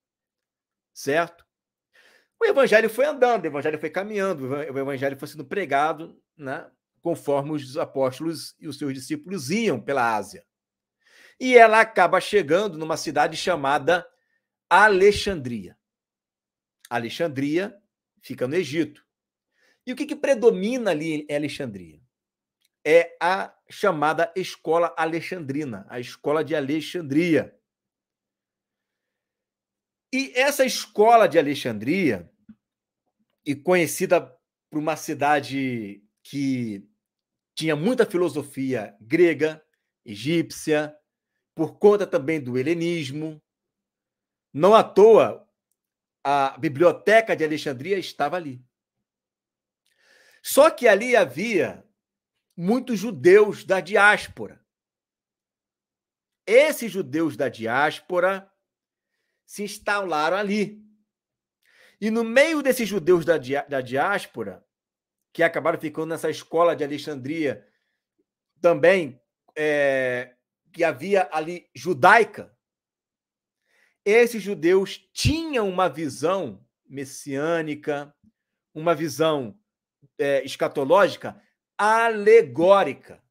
certo? O evangelho foi andando, o evangelho foi caminhando, o evangelho foi sendo pregado, né, conforme os apóstolos e os seus discípulos iam pela Ásia. E ela acaba chegando numa cidade chamada Alexandria. Alexandria fica no Egito. E o que predomina ali em Alexandria? É a chamada Escola Alexandrina, a Escola de Alexandria. E essa Escola de Alexandria, e conhecida por uma cidade que tinha muita filosofia grega, egípcia, por conta também do helenismo. Não à toa, a Biblioteca de Alexandria estava ali. Só que ali havia muitos judeus da diáspora. Esses judeus da diáspora se instalaram ali. E no meio desses judeus da diáspora, que acabaram ficando nessa escola de Alexandria, também que havia ali judaica, esses judeus tinham uma visão messiânica, uma visão escatológica alegórica.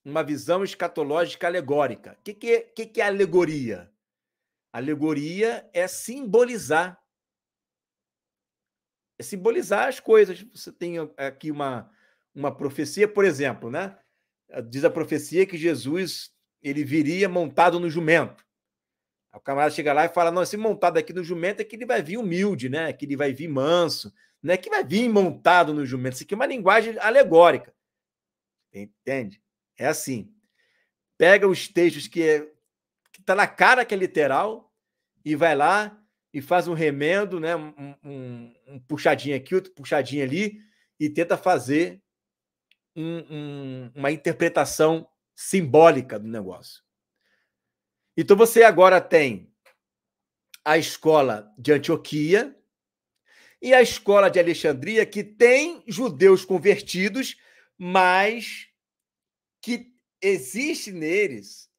Uma visão escatológica alegórica. O que é alegoria? Alegoria é simbolizar. É simbolizar as coisas. Você tem aqui uma profecia, por exemplo, né? Diz a profecia que Jesus ele viria montado no jumento. O camarada chega lá e fala: não, esse montado aqui no jumento é que ele vai vir humilde, né? Que ele vai vir manso, não é que vai vir montado no jumento. Isso aqui é uma linguagem alegórica. Entende? É assim. Pega os textos que está na cara que é literal e vai lá e faz um remendo, né? Um puxadinho aqui, outro puxadinho ali, e tenta fazer uma interpretação simbólica do negócio. Então você agora tem a escola de Antioquia e a escola de Alexandria, que tem judeus convertidos, mas que existe neles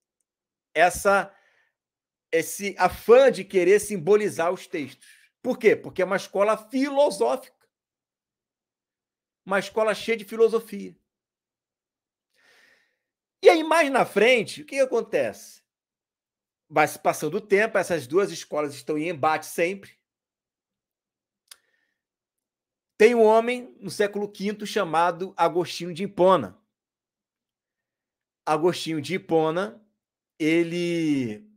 esse afã de querer simbolizar os textos. Por quê? Porque é uma escola filosófica. Uma escola cheia de filosofia. E aí, mais na frente, o que acontece? Vai se passando o tempo, essas duas escolas estão em embate sempre. Tem um homem no século V chamado Agostinho de Hipona. Agostinho de Hipona, ele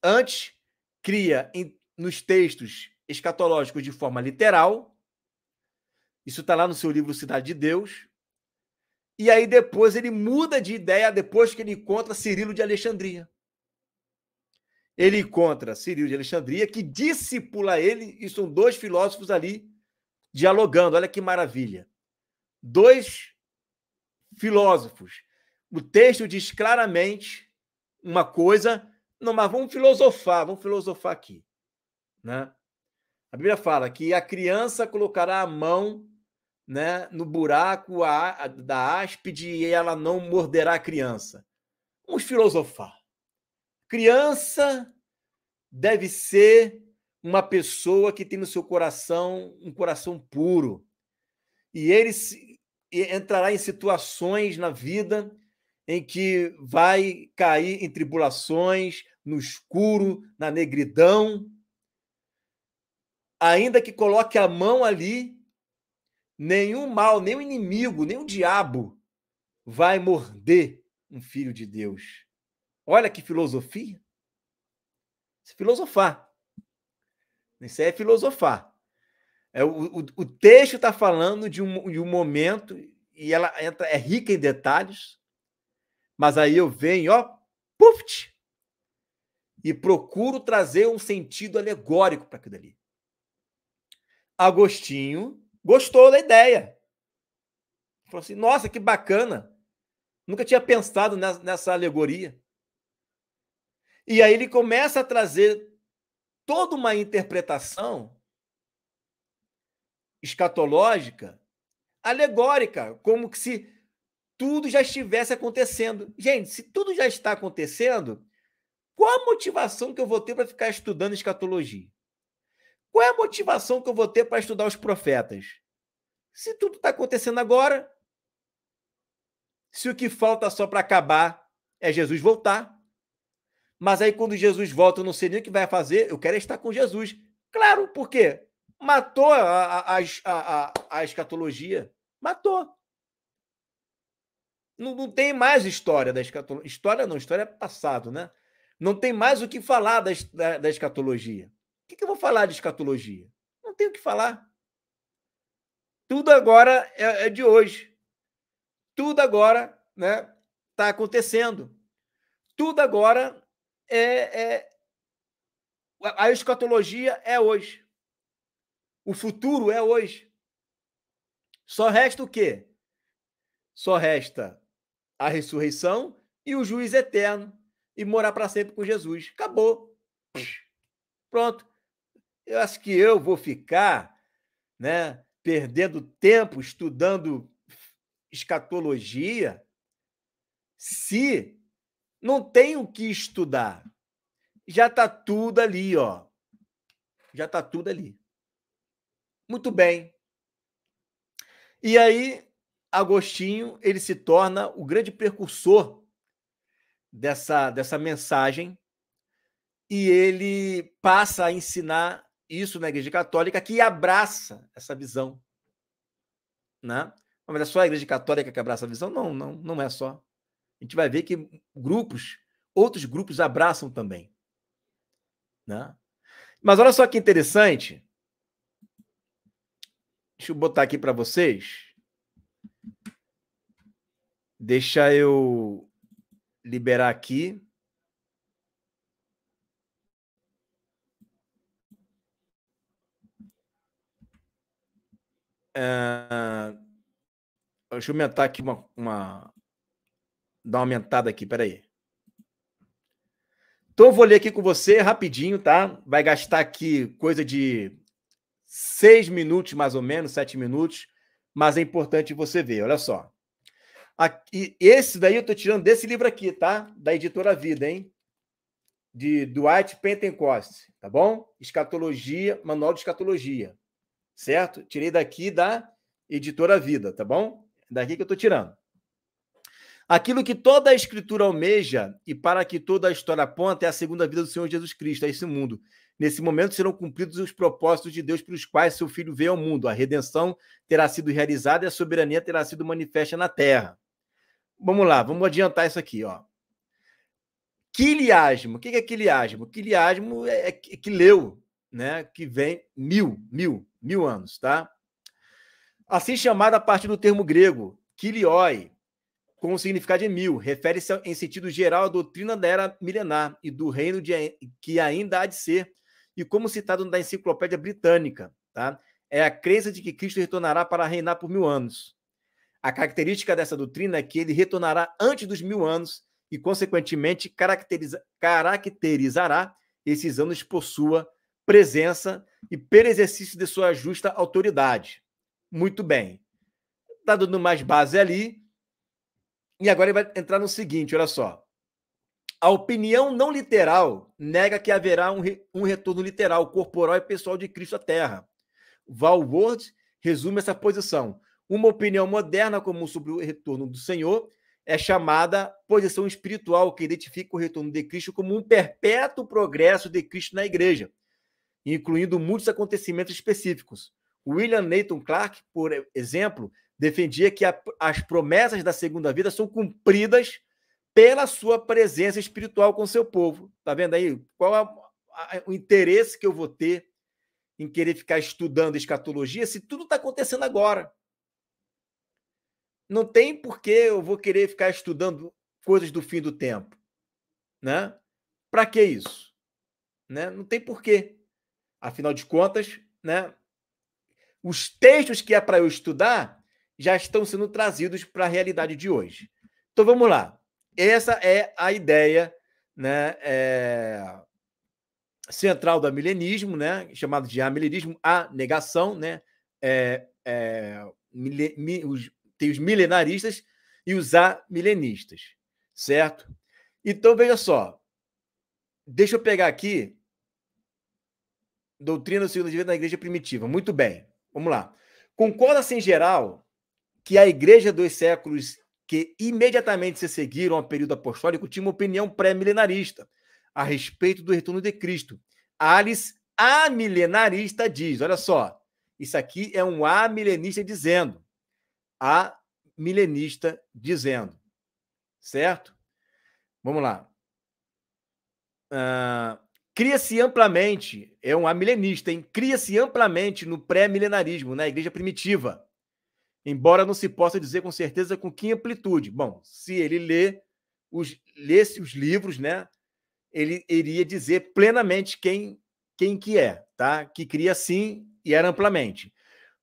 antes cria nos textos escatológicos de forma literal. Isso está lá no seu livro Cidade de Deus. E aí depois ele muda de ideia depois que ele encontra Cirilo de Alexandria. Ele encontra Cirilo de Alexandria, que discipula ele, e são dois filósofos ali dialogando. Olha que maravilha. Dois filósofos. O texto diz claramente uma coisa, não, mas vamos filosofar aqui, né? A Bíblia fala que a criança colocará a mão, né, no buraco da áspide e ela não morderá a criança. Vamos filosofar. Criança deve ser uma pessoa que tem no seu coração um coração puro. E ele entrará em situações na vida em que vai cair em tribulações, no escuro, na negridão. Ainda que coloque a mão ali, nenhum mal, nem o inimigo, nem o diabo vai morder um filho de Deus. Olha que filosofia. Isso é filosofar. Isso é filosofar. O texto está falando de um momento, e ela é rica em detalhes, mas aí eu venho, puf, e procuro trazer um sentido alegórico para aquilo ali. Agostinho gostou da ideia. Falou assim, nossa, que bacana. Nunca tinha pensado nessa alegoria. E aí ele começa a trazer toda uma interpretação escatológica, alegórica, como que se tudo já estivesse acontecendo. Gente, se tudo já está acontecendo, qual a motivação que eu vou ter para ficar estudando escatologia? Qual é a motivação que eu vou ter para estudar os profetas? Se tudo está acontecendo agora, se o que falta só para acabar é Jesus voltar, mas aí quando Jesus volta, eu não sei nem o que vai fazer, eu quero estar com Jesus. Claro, por quê? Matou a escatologia. Matou. Não tem mais história da escatologia. História não, história é passado, né? Não tem mais o que falar da escatologia. O que eu vou falar de escatologia? Não tenho o que falar. Tudo agora é de hoje. Tudo agora, né, está acontecendo. Tudo agora a escatologia é hoje. O futuro é hoje. Só resta o quê? Só resta a ressurreição e o juiz eterno e morar para sempre com Jesus. Acabou. Pronto. Eu acho que eu vou ficar, né, perdendo tempo estudando escatologia se não tem o que estudar. Já está tudo ali, ó. Já está tudo ali. Muito bem. E aí, Agostinho, ele se torna o grande precursor dessa mensagem e ele passa a ensinar isso na Igreja Católica, que abraça essa visão, né? Mas é só a Igreja Católica que abraça a visão? Não é só. A gente vai ver que outros grupos abraçam também, né? Mas olha só que interessante. Deixa eu botar aqui para vocês. Deixa eu liberar aqui. Deixa eu aumentar aqui dar uma aumentada aqui, peraí. Então eu vou ler aqui com você rapidinho, tá? Vai gastar aqui coisa de 6 minutos, mais ou menos, 7 minutos, mas é importante você ver, olha só. Aqui, esse daí eu tô tirando desse livro aqui, tá? Da Editora Vida, hein? de Dwight Pentecost, tá bom? Escatologia, Manual de Escatologia, certo? Tirei daqui da Editora Vida, tá bom? Daqui que eu estou tirando. Aquilo que toda a Escritura almeja e para que toda a história aponta é a segunda vida do Senhor Jesus Cristo a esse mundo. Nesse momento serão cumpridos os propósitos de Deus pelos quais seu Filho veio ao mundo. A redenção terá sido realizada e a soberania terá sido manifesta na terra. Vamos lá, vamos adiantar isso aqui, ó. Quiliasmo. O que é quiliasmo? Quiliasmo é que leu, né? Que vem mil anos, tá? Assim chamada a partir do termo grego, kilioi, com o significado de mil, refere-se em sentido geral à doutrina da era milenar e do reino que ainda há de ser, e como citado na Enciclopédia Britânica, tá? É a crença de que Cristo retornará para reinar por 1000 anos. A característica dessa doutrina é que ele retornará antes dos 1000 anos e, consequentemente, caracterizará esses anos por sua presença e pelo exercício de sua justa autoridade. Muito bem. Está dando mais base ali. E agora ele vai entrar no seguinte, olha só. A opinião não literal nega que haverá um retorno literal, corporal e pessoal de Cristo à Terra. Walworth resume essa posição. Uma opinião moderna comum sobre o retorno do Senhor é chamada posição espiritual, que identifica o retorno de Cristo como um perpétuo progresso de Cristo na Igreja, incluindo muitos acontecimentos específicos. William Nathan Clark, por exemplo, defendia que as promessas da segunda vida são cumpridas pela sua presença espiritual com seu povo. Tá vendo aí? Qual é o interesse que eu vou ter em querer ficar estudando escatologia se tudo está acontecendo agora? Não tem por que eu vou querer ficar estudando coisas do fim do tempo, né? Para que isso? Né? Não tem porquê. Afinal de contas, né? Os textos que é para eu estudar já estão sendo trazidos para a realidade de hoje. Então vamos lá. Essa é a ideia, né, central do amilenismo, né, chamado de amilenismo, a negação, né, tem os milenaristas e os amilenistas, certo? Então veja só, deixa eu pegar aqui doutrina do segundo dia da igreja primitiva. Muito bem, vamos lá. Concorda-se em geral que a igreja dos séculos que imediatamente se seguiram ao período apostólico tinha uma opinião pré-milenarista a respeito do retorno de Cristo. Alice, a milenarista, diz, olha só, isso aqui é um amilenista dizendo, a milenista dizendo, certo? Vamos lá. Cria-se amplamente, é um amilenista, hein? Cria-se amplamente no pré-milenarismo, na igreja primitiva, embora não se possa dizer com certeza com que amplitude. Bom, se ele lesse os livros, né, ele iria dizer plenamente quem que é, tá? Que cria sim e era amplamente.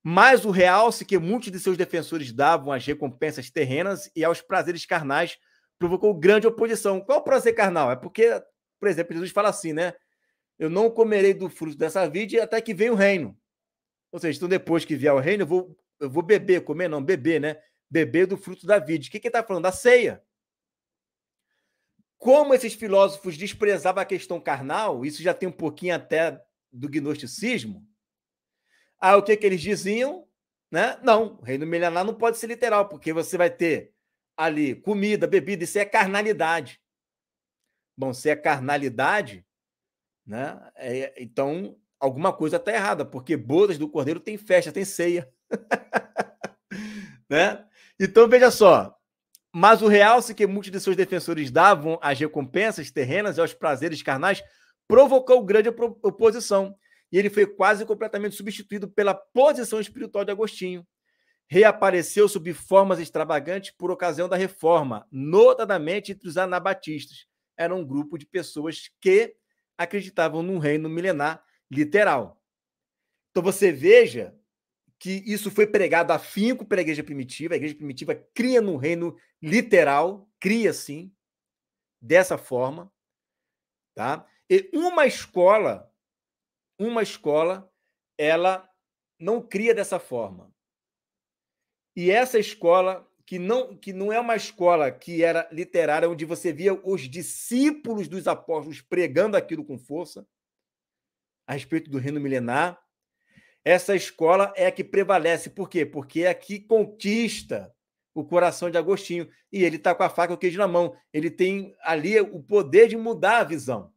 Mas o realce que muitos de seus defensores davam às recompensas terrenas e aos prazeres carnais provocou grande oposição. Qual o prazer carnal? É porque, por exemplo, Jesus fala assim, né? Eu não comerei do fruto dessa vide até que venha o reino. Ou seja, então depois que vier o reino, eu vou beber, comer não, beber, né? Beber do fruto da vide. O que ele está falando? Da ceia. Como esses filósofos desprezavam a questão carnal, isso já tem um pouquinho até do gnosticismo. O que eles diziam? Né? Não, o reino milenar não pode ser literal, porque você vai ter ali comida, bebida, isso é carnalidade. Bom, se é carnalidade, né? Então alguma coisa está errada, porque bodas do cordeiro tem festa, tem ceia. Né? Então, veja só. Mas o realce que muitos de seus defensores davam às recompensas terrenas e aos prazeres carnais provocou grande oposição. E ele foi quase completamente substituído pela posição espiritual de Agostinho. Reapareceu sob formas extravagantes por ocasião da reforma, notadamente entre os anabatistas. Era um grupo de pessoas que acreditavam num reino milenar literal. Então você veja que isso foi pregado afinco pela igreja primitiva. A igreja primitiva cria no reino literal, cria sim, dessa forma, tá? E uma escola, ela não cria dessa forma. E essa escola que não é uma escola que era literária, onde você via os discípulos dos apóstolos pregando aquilo com força, a respeito do reino milenar. Essa escola é a que prevalece. Por quê? Porque é a que conquista o coração de Agostinho. E ele está com a faca e o queijo na mão. Ele tem ali o poder de mudar a visão.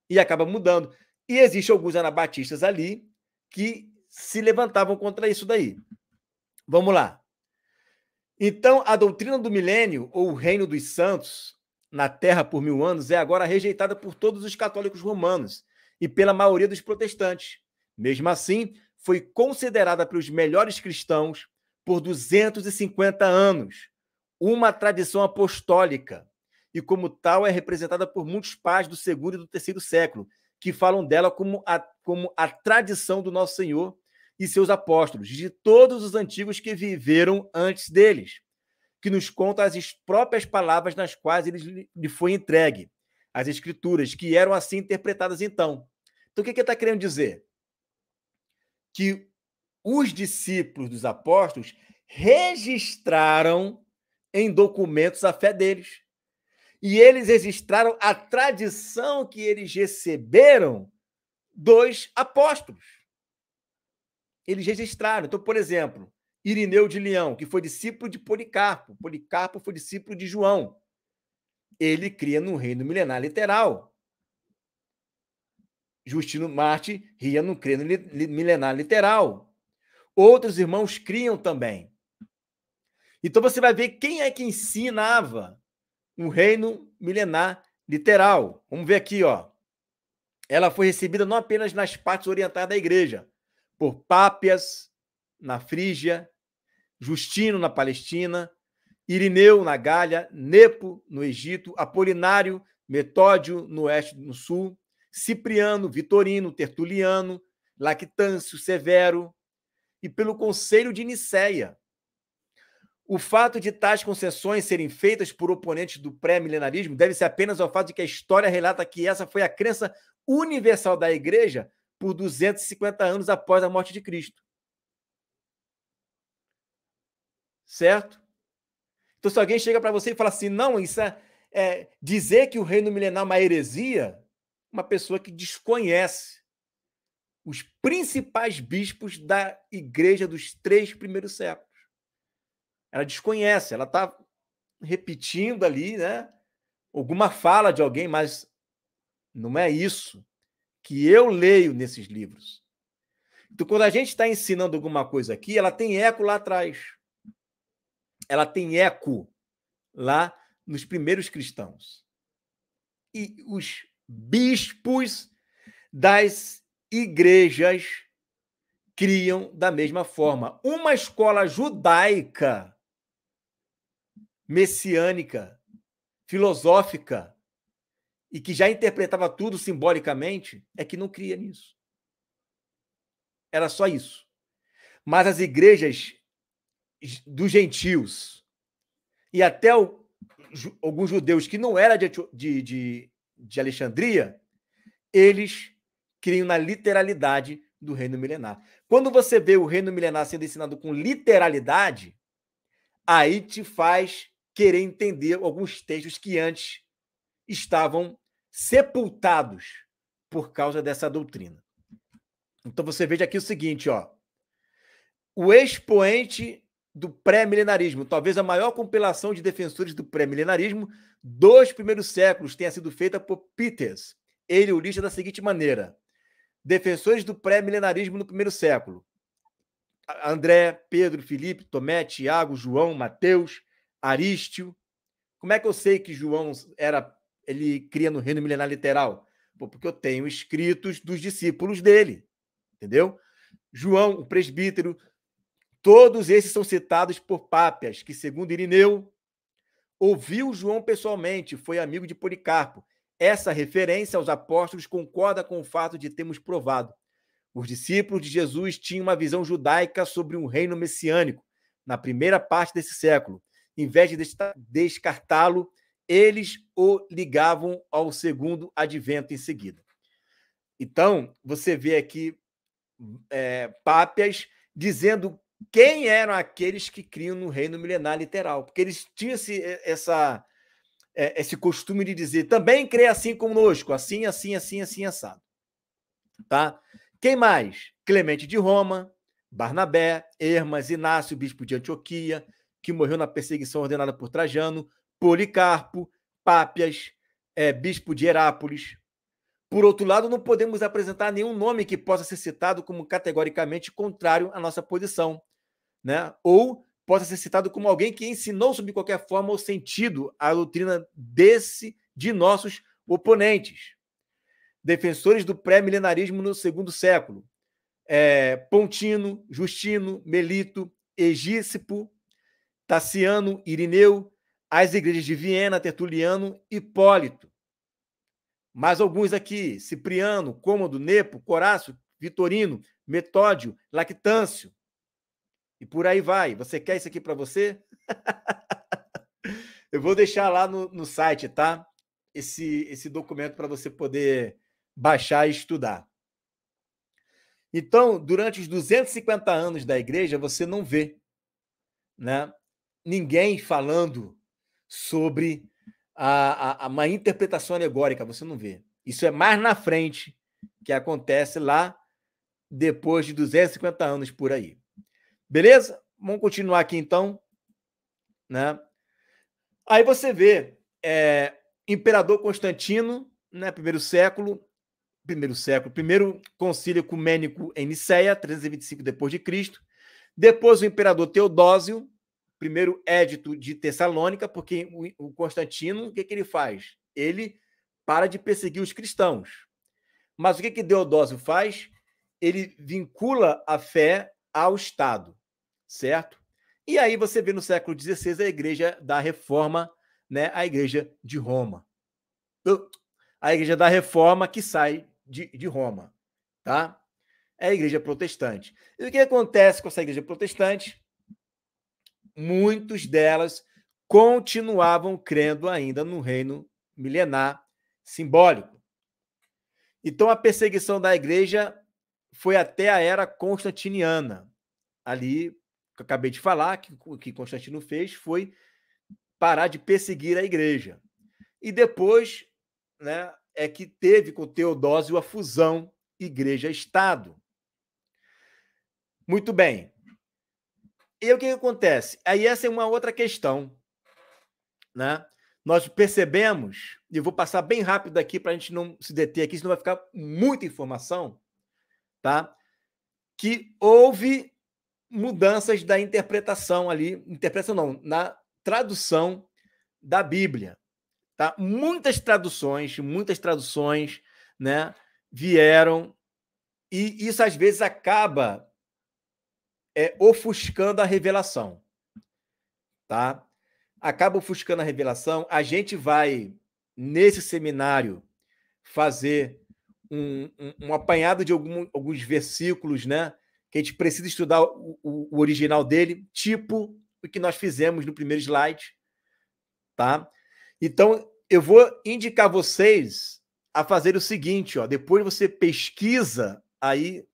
E acaba mudando. E existem alguns anabatistas ali que se levantavam contra isso daí. Vamos lá. Então, a doutrina do milênio, ou o reino dos santos, na Terra por 1000 anos, é agora rejeitada por todos os católicos romanos e pela maioria dos protestantes. Mesmo assim, foi considerada pelos melhores cristãos por 250 anos, uma tradição apostólica, e como tal é representada por muitos pais do segundo e do terceiro século, que falam dela como a tradição do nosso Senhor e seus apóstolos, de todos os antigos que viveram antes deles, que nos contam as próprias palavras nas quais lhe foi entregue, as escrituras, que eram assim interpretadas então. Então, o que ele está querendo dizer? Que os discípulos dos apóstolos registraram em documentos a fé deles. E eles registraram a tradição que eles receberam dos apóstolos. Eles registraram. Então, por exemplo, Irineu de Leão, que foi discípulo de Policarpo. Policarpo foi discípulo de João. Ele cria no reino milenar literal. Justino Marte ria no reino milenar literal. Outros irmãos criam também. Então, você vai ver quem é que ensinava um reino milenar literal. Vamos ver aqui, ó. Ela foi recebida não apenas nas partes orientais da igreja, por Pápias, na Frígia, Justino, na Palestina, Irineu, na Gália, Nepo, no Egito, Apolinário, Metódio, no oeste, no sul, Cipriano, Vitorino, Tertuliano, Lactâncio, Severo, e pelo Conselho de Nicéia. O fato de tais concessões serem feitas por oponentes do pré-milenarismo deve-se apenas ao fato de que a história relata que essa foi a crença universal da Igreja por 250 anos após a morte de Cristo. Certo? Então, se alguém chega para você e fala assim, não, isso dizer que o reino milenar é uma heresia, uma pessoa que desconhece os principais bispos da Igreja dos 3 primeiros séculos. Ela desconhece, ela está repetindo ali, né, alguma fala de alguém, mas não é isso que eu leio nesses livros. Então, quando a gente está ensinando alguma coisa aqui, ela tem eco lá atrás. Ela tem eco lá nos primeiros cristãos. E os bispos das igrejas criam da mesma forma. Uma escola judaica, messiânica, filosófica, e que já interpretava tudo simbolicamente, é que não cria nisso. Era só isso. Mas as igrejas dos gentios e até alguns judeus que não eram de Alexandria, eles criam na literalidade do reino milenar. Quando você vê o reino milenar sendo ensinado com literalidade, aí te faz querer entender alguns textos que antes estavam sepultados por causa dessa doutrina. Então você veja aqui o seguinte, ó. O expoente do pré-milenarismo, talvez a maior compilação de defensores do pré-milenarismo dos primeiros séculos tenha sido feita por Peters. Ele o lista da seguinte maneira: defensores do pré-milenarismo no primeiro século: André, Pedro, Filipe, Tomé, Tiago, João, Mateus, Arístio. Como é que eu sei que João ele cria no reino milenar literal? Porque eu tenho escritos dos discípulos dele, entendeu? João, o presbítero, todos esses são citados por Pápias, que, segundo Irineu, ouviu João pessoalmente, foi amigo de Policarpo. Essa referência aos apóstolos concorda com o fato de termos provado. Os discípulos de Jesus tinham uma visão judaica sobre um reino messiânico na primeira parte desse século. Em vez de descartá-lo, eles o ligavam ao segundo advento em seguida. Então, você vê aqui Pápias dizendo quem eram aqueles que criam no reino milenar literal, porque eles tinham esse costume de dizer, também crê assim conosco, assim, assim, assim, assim, assado. Tá? Quem mais? Clemente de Roma, Barnabé, Hermas, Inácio, bispo de Antioquia, que morreu na perseguição ordenada por Trajano, Policarpo, Pápias, bispo de Herápolis. Por outro lado, não podemos apresentar nenhum nome que possa ser citado como categoricamente contrário à nossa posição, né? Ou possa ser citado como alguém que ensinou, sob qualquer forma, o sentido, a doutrina de nossos oponentes. Defensores do pré-milenarismo no segundo século. Pontino, Justino, Melito, Egísipo, Taciano, Irineu, as igrejas de Viena, Tertuliano, Hipólito. Mais alguns aqui: Cipriano, Cômodo, Nepo, Corácio, Vitorino, Metódio, Lactâncio. E por aí vai. Você quer isso aqui para você? Eu vou deixar lá no site, tá? Esse documento para você poder baixar e estudar. Então, durante os 250 anos da igreja, você não vê, né, ninguém falando sobre uma interpretação alegórica, você não vê. Isso é mais na frente, que acontece lá depois de 250 anos por aí. Beleza? Vamos continuar aqui então, né? Aí você vê Imperador Constantino, né, primeiro concílio ecumênico em Niceia, 325 depois de Cristo. Depois o imperador Teodósio, primeiro édito de Tessalônica, porque o Constantino, o que ele faz? Ele para de perseguir os cristãos. Mas o que Teodósio faz? Ele vincula a fé ao Estado, certo? E aí você vê no século XVI a Igreja da Reforma, né? A Igreja de Roma. A Igreja da Reforma que sai de Roma, tá? É a Igreja Protestante. E o que acontece com essa Igreja Protestante? Muitos delas continuavam crendo ainda no reino milenar simbólico. Então, a perseguição da igreja foi até a era constantiniana. Ali, que eu acabei de falar, que o que Constantino fez foi parar de perseguir a igreja. E depois, né, é que teve com Teodósio a fusão igreja-estado. Muito bem. E o que acontece? Aí essa é uma outra questão, né? Nós percebemos, e eu vou passar bem rápido aqui para a gente não se deter aqui, senão vai ficar muita informação, tá? Que houve mudanças da interpretação ali, interpretação não, na tradução da Bíblia, tá? Muitas traduções, né, vieram, e isso às vezes acaba ofuscando a revelação, tá? Acaba ofuscando a revelação. A gente vai, nesse seminário, fazer um apanhado de alguns versículos, né? Que a gente precisa estudar o original dele, tipo o que nós fizemos no primeiro slide, tá? Então, eu vou indicar vocês a fazer o seguinte, ó, depois você pesquisa aí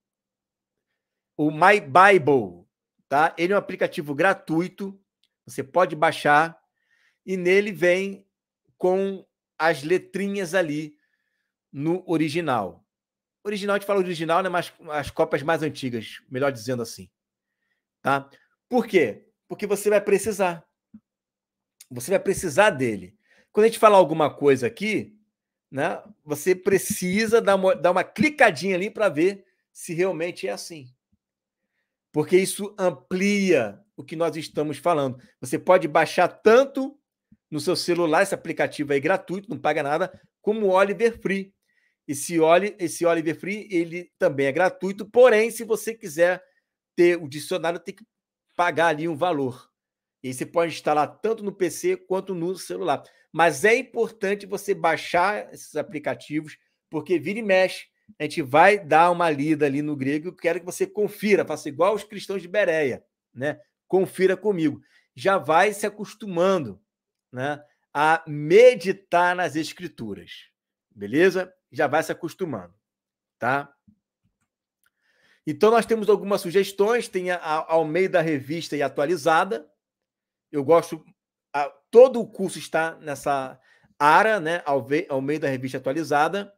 o My Bible, tá? Ele é um aplicativo gratuito, você pode baixar, e nele vem com as letrinhas ali no original. Original, a gente fala original, né? Mas as cópias mais antigas, melhor dizendo assim, tá? Por quê? Porque você vai precisar. Você vai precisar dele. Quando a gente falar alguma coisa aqui, né? Você precisa dar uma clicadinha ali para ver se realmente é assim. Porque isso amplia o que nós estamos falando. Você pode baixar tanto no seu celular, esse aplicativo aí gratuito, não paga nada, como o Oliver Free. Esse Oliver Free, ele também é gratuito, porém, se você quiser ter o dicionário, tem que pagar ali um valor. E aí você pode instalar tanto no PC quanto no celular. Mas é importante você baixar esses aplicativos, porque vira e mexe, a gente vai dar uma lida ali no grego, eu quero que você confira, faça igual os cristãos de Bereia, né? Confira comigo. Já vai se acostumando, né, a meditar nas escrituras. Beleza? Já vai se acostumando, tá? Então, nós temos algumas sugestões, tem a Almeida Revista e Atualizada. Eu gosto, todo o curso está nessa área, né? Almeida Revista Atualizada.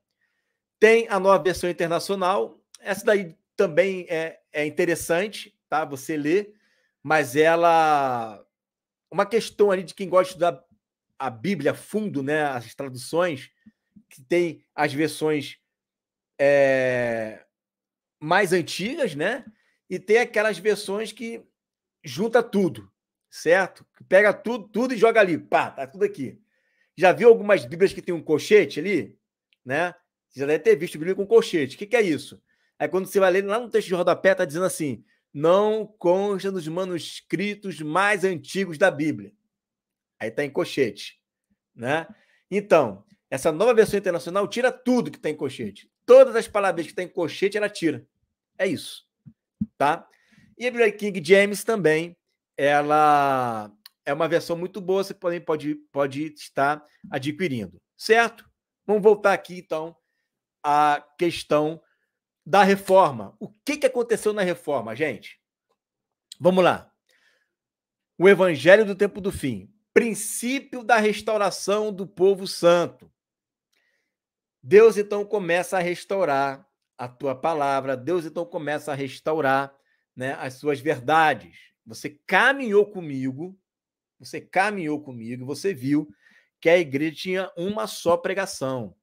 Tem a nova versão internacional. Essa daí também é interessante, tá? Você lê, mas ela... Uma questão ali de quem gosta de estudar a Bíblia a fundo, né? As traduções, que tem as versões mais antigas, né? E tem aquelas versões que junta tudo, certo? Pega tudo e joga ali, pá, tá tudo aqui. Já viu algumas Bíblias que tem um colchete ali, né? Você já deve ter visto Bíblia com colchete. O que é isso? Aí quando você vai ler lá no texto de rodapé, tá dizendo assim: não consta nos manuscritos mais antigos da Bíblia. Aí tá em colchete, né? Então, essa nova versão internacional tira tudo que tem em colchete. Todas as palavras que tem em colchete, ela tira. É isso, tá? E a Bíblia King James também, ela é uma versão muito boa, você pode estar adquirindo, certo? Vamos voltar aqui, então, à questão da reforma. O que aconteceu na reforma, gente? Vamos lá. O Evangelho do Tempo do Fim. Princípio da restauração do povo santo. Deus, então, começa a restaurar a tua palavra. Deus, então, começa a restaurar, né, as suas verdades. Você caminhou comigo, você viu que a igreja tinha uma só pregação.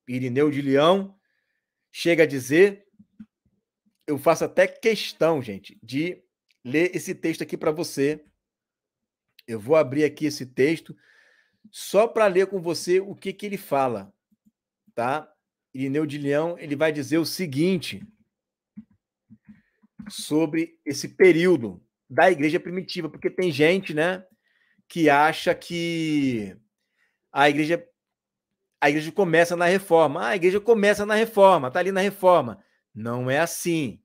Irineu de Leão chega a dizer, eu faço até questão, gente, de ler esse texto aqui para você. Eu vou abrir aqui esse texto só para ler com você o que ele fala, tá? Irineu de Leão, ele vai dizer o seguinte sobre esse período da igreja primitiva, porque tem gente, né, que acha que a igreja começa na reforma. A igreja começa na reforma, está ali na reforma. Não é assim.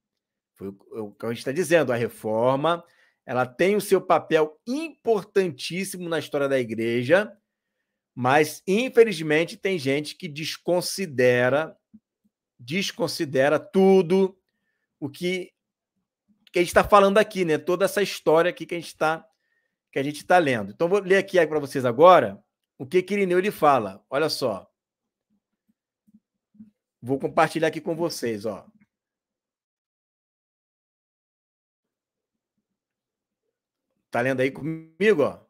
Foi o que a gente está dizendo. A reforma, ela tem o seu papel importantíssimo na história da igreja, mas, infelizmente, tem gente que desconsidera tudo o que a gente está falando aqui, né? Toda essa história aqui que a gente está lendo. Então, vou ler aqui para vocês agora o que Irineu ele fala. Olha só. Vou compartilhar aqui com vocês, ó. Tá lendo aí comigo, ó?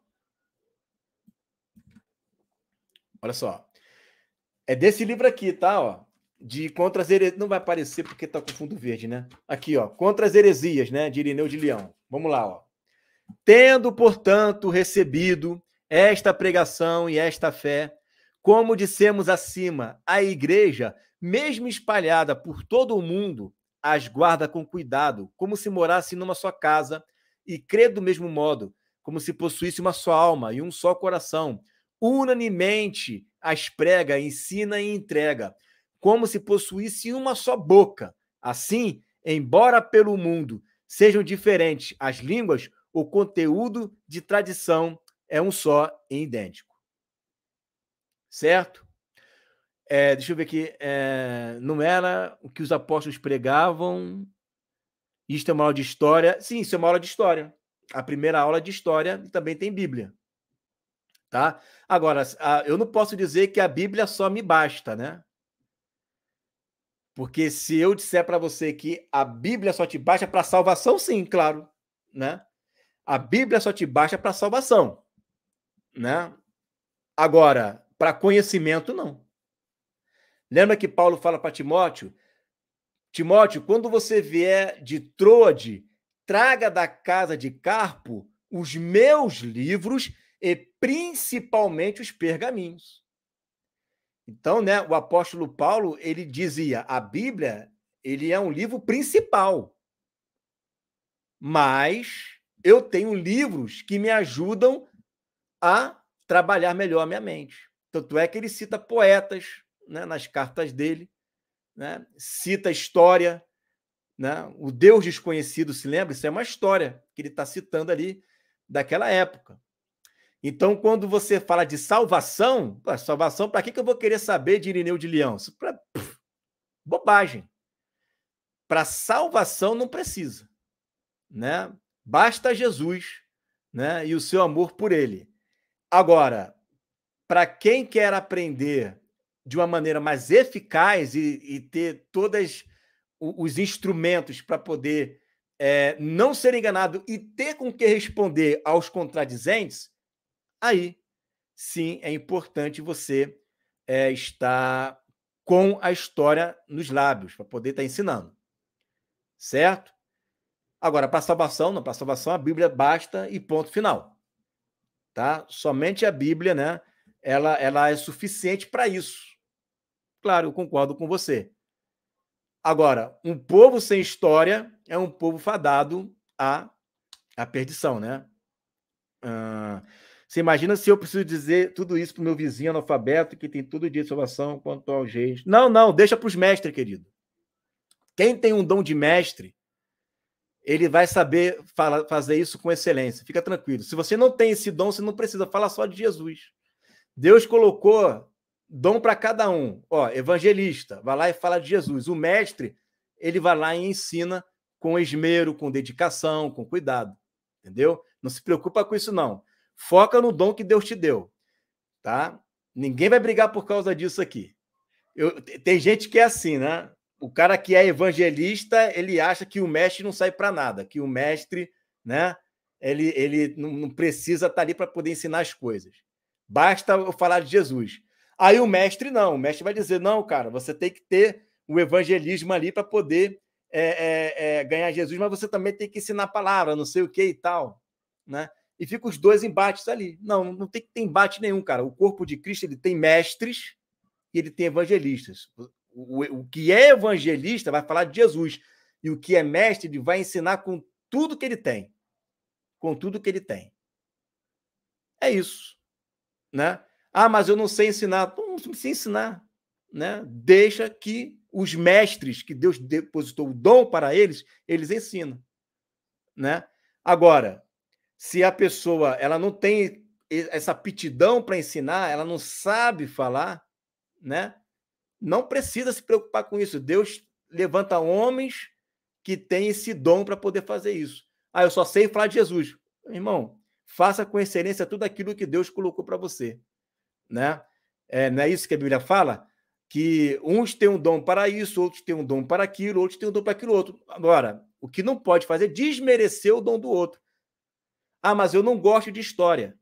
Olha só. É desse livro aqui, tá? Ó, de Contra as Heresias. Não vai aparecer porque tá com fundo verde, né? Aqui, ó. Contra as Heresias, né? De Irineu de Leão. Vamos lá, ó. Tendo, portanto, recebido esta pregação e esta fé, como dissemos acima, a igreja, mesmo espalhada por todo o mundo, as guarda com cuidado, como se morasse numa só casa, e crê do mesmo modo, como se possuísse uma só alma e um só coração. Unanimemente as prega, ensina e entrega, como se possuísse uma só boca. Assim, embora pelo mundo sejam diferentes as línguas, o conteúdo de tradição é um só e idêntico. Certo? Deixa eu ver aqui. Não era o que os apóstolos pregavam. Isto é uma aula de história. Sim, isso é uma aula de história. A primeira aula de história também tem Bíblia. Tá? Agora, eu não posso dizer que a Bíblia só me basta, né? Porque se eu disser para você que a Bíblia só te basta para salvação, sim, claro, né? A Bíblia só te basta para salvação, né? Agora, para conhecimento, não. Lembra que Paulo fala para Timóteo? Timóteo, quando você vier de Troade, traga da casa de Carpo os meus livros e principalmente os pergaminhos. Então, né, o apóstolo Paulo, ele dizia, a Bíblia, ele é um livro principal. Mas eu tenho livros que me ajudam a trabalhar melhor a minha mente. Tanto é que ele cita poetas, né, nas cartas dele, né? Cita história, né? O Deus Desconhecido, se lembra? Isso é uma história que ele está citando ali daquela época. Então, quando você fala de salvação, para que eu vou querer saber de Irineu de Leão? Isso bobagem. para salvação não precisa, né? Basta Jesus, né? E o seu amor por ele. Agora, para quem quer aprender de uma maneira mais eficaz e ter todos os instrumentos para poder não ser enganado e ter com que responder aos contradizentes, aí sim é importante você estar com a história nos lábios, para poder estar ensinando. Certo? Agora, para salvação, não, para salvação a Bíblia basta e ponto final. Tá? Somente a Bíblia, né? Ela é suficiente para isso. Claro, eu concordo com você. Agora, um povo sem história é um povo fadado à perdição, né? Você imagina se eu preciso dizer tudo isso para o meu vizinho analfabeto que tem todo dia de salvação quanto aos reis. Não, deixa para os mestres, querido. Quem tem um dom de mestre, ele vai saber fazer isso com excelência. Fica tranquilo. Se você não tem esse dom, você não precisa falar só de Jesus. Deus colocou dom para cada um. Ó, evangelista, vai lá e fala de Jesus. O mestre, ele vai lá e ensina com esmero, com dedicação, com cuidado. Entendeu? Não se preocupa com isso, não. Foca no dom que Deus te deu. Tá? Ninguém vai brigar por causa disso aqui. Tem gente que é assim, né? O cara que é evangelista, ele acha que o mestre não sai para nada, que o mestre, né? Ele não precisa estar ali para poder ensinar as coisas. Basta eu falar de Jesus. Aí o mestre não, o mestre vai dizer, não, cara, você tem que ter o evangelismo ali para poder ganhar Jesus, mas você também tem que ensinar a palavra, não sei o que e tal, né? E fica os dois embates ali. Não tem que ter embate nenhum, cara. O corpo de Cristo, ele tem mestres e ele tem evangelistas. O que é evangelista vai falar de Jesus. E o que é mestre, ele vai ensinar com tudo que ele tem. Com tudo que ele tem. É isso. Né? Ah, mas eu não sei ensinar. Não precisa ensinar. Né? Deixa que os mestres, que Deus depositou o dom para eles, eles ensinam. Né? Agora, se a pessoa ela não tem essa aptidão para ensinar, ela não sabe falar, né? Não precisa se preocupar com isso. Deus levanta homens que têm esse dom para poder fazer isso. Ah, eu só sei falar de Jesus. Irmão, faça com excelência tudo aquilo que Deus colocou para você. Né? Não é isso que a Bíblia fala? Que uns têm um dom para isso, outros têm um dom para aquilo, outros têm um dom para aquilo outro. Agora, o que não pode fazer é desmerecer o dom do outro. Ah, mas eu não gosto de história.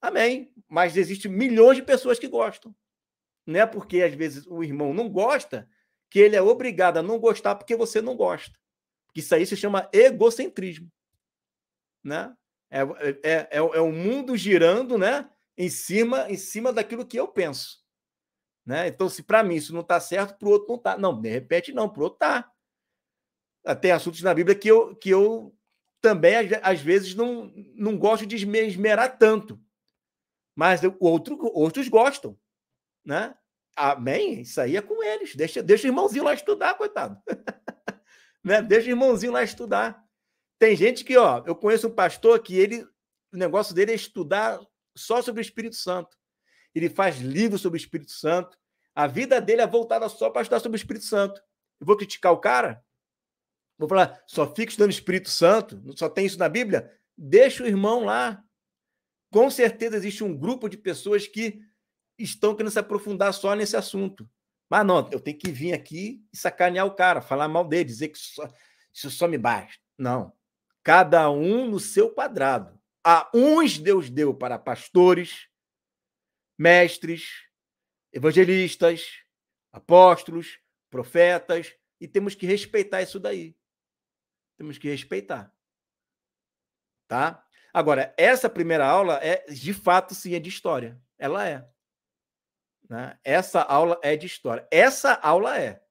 Amém. Mas existem milhões de pessoas que gostam. Não é porque, às vezes, o irmão não gosta que ele é obrigado a não gostar porque você não gosta. Isso aí se chama egocentrismo. Né? É o mundo girando, né? em cima daquilo que eu penso. Né? Então, se para mim isso não está certo, para o outro não está. Não, de repente não, para o outro está. Tem assuntos na Bíblia que eu também, às vezes, não gosto de esmerar tanto. Mas outros gostam. Né? Amém? Isso aí é com eles. Deixa o irmãozinho lá estudar, coitado. Né? Deixa o irmãozinho lá estudar. Tem gente que, eu conheço um pastor que o negócio dele é estudar só sobre o Espírito Santo. Ele faz livros sobre o Espírito Santo. A vida dele é voltada só para estudar sobre o Espírito Santo. Eu vou criticar o cara? Vou falar, só fica estudando Espírito Santo? Só tem isso na Bíblia? Deixa o irmão lá. Com certeza existe um grupo de pessoas que estão querendo se aprofundar só nesse assunto. Mas não, eu tenho que vir aqui e sacanear o cara, falar mal dele, dizer que isso só me basta. Não. Cada um no seu quadrado. A uns Deus deu para pastores, mestres, evangelistas, apóstolos, profetas, e temos que respeitar isso daí. Temos que respeitar. Tá? Agora, essa primeira aula de fato, sim, é de história. Ela é. Né? Essa aula é de história. Essa aula é.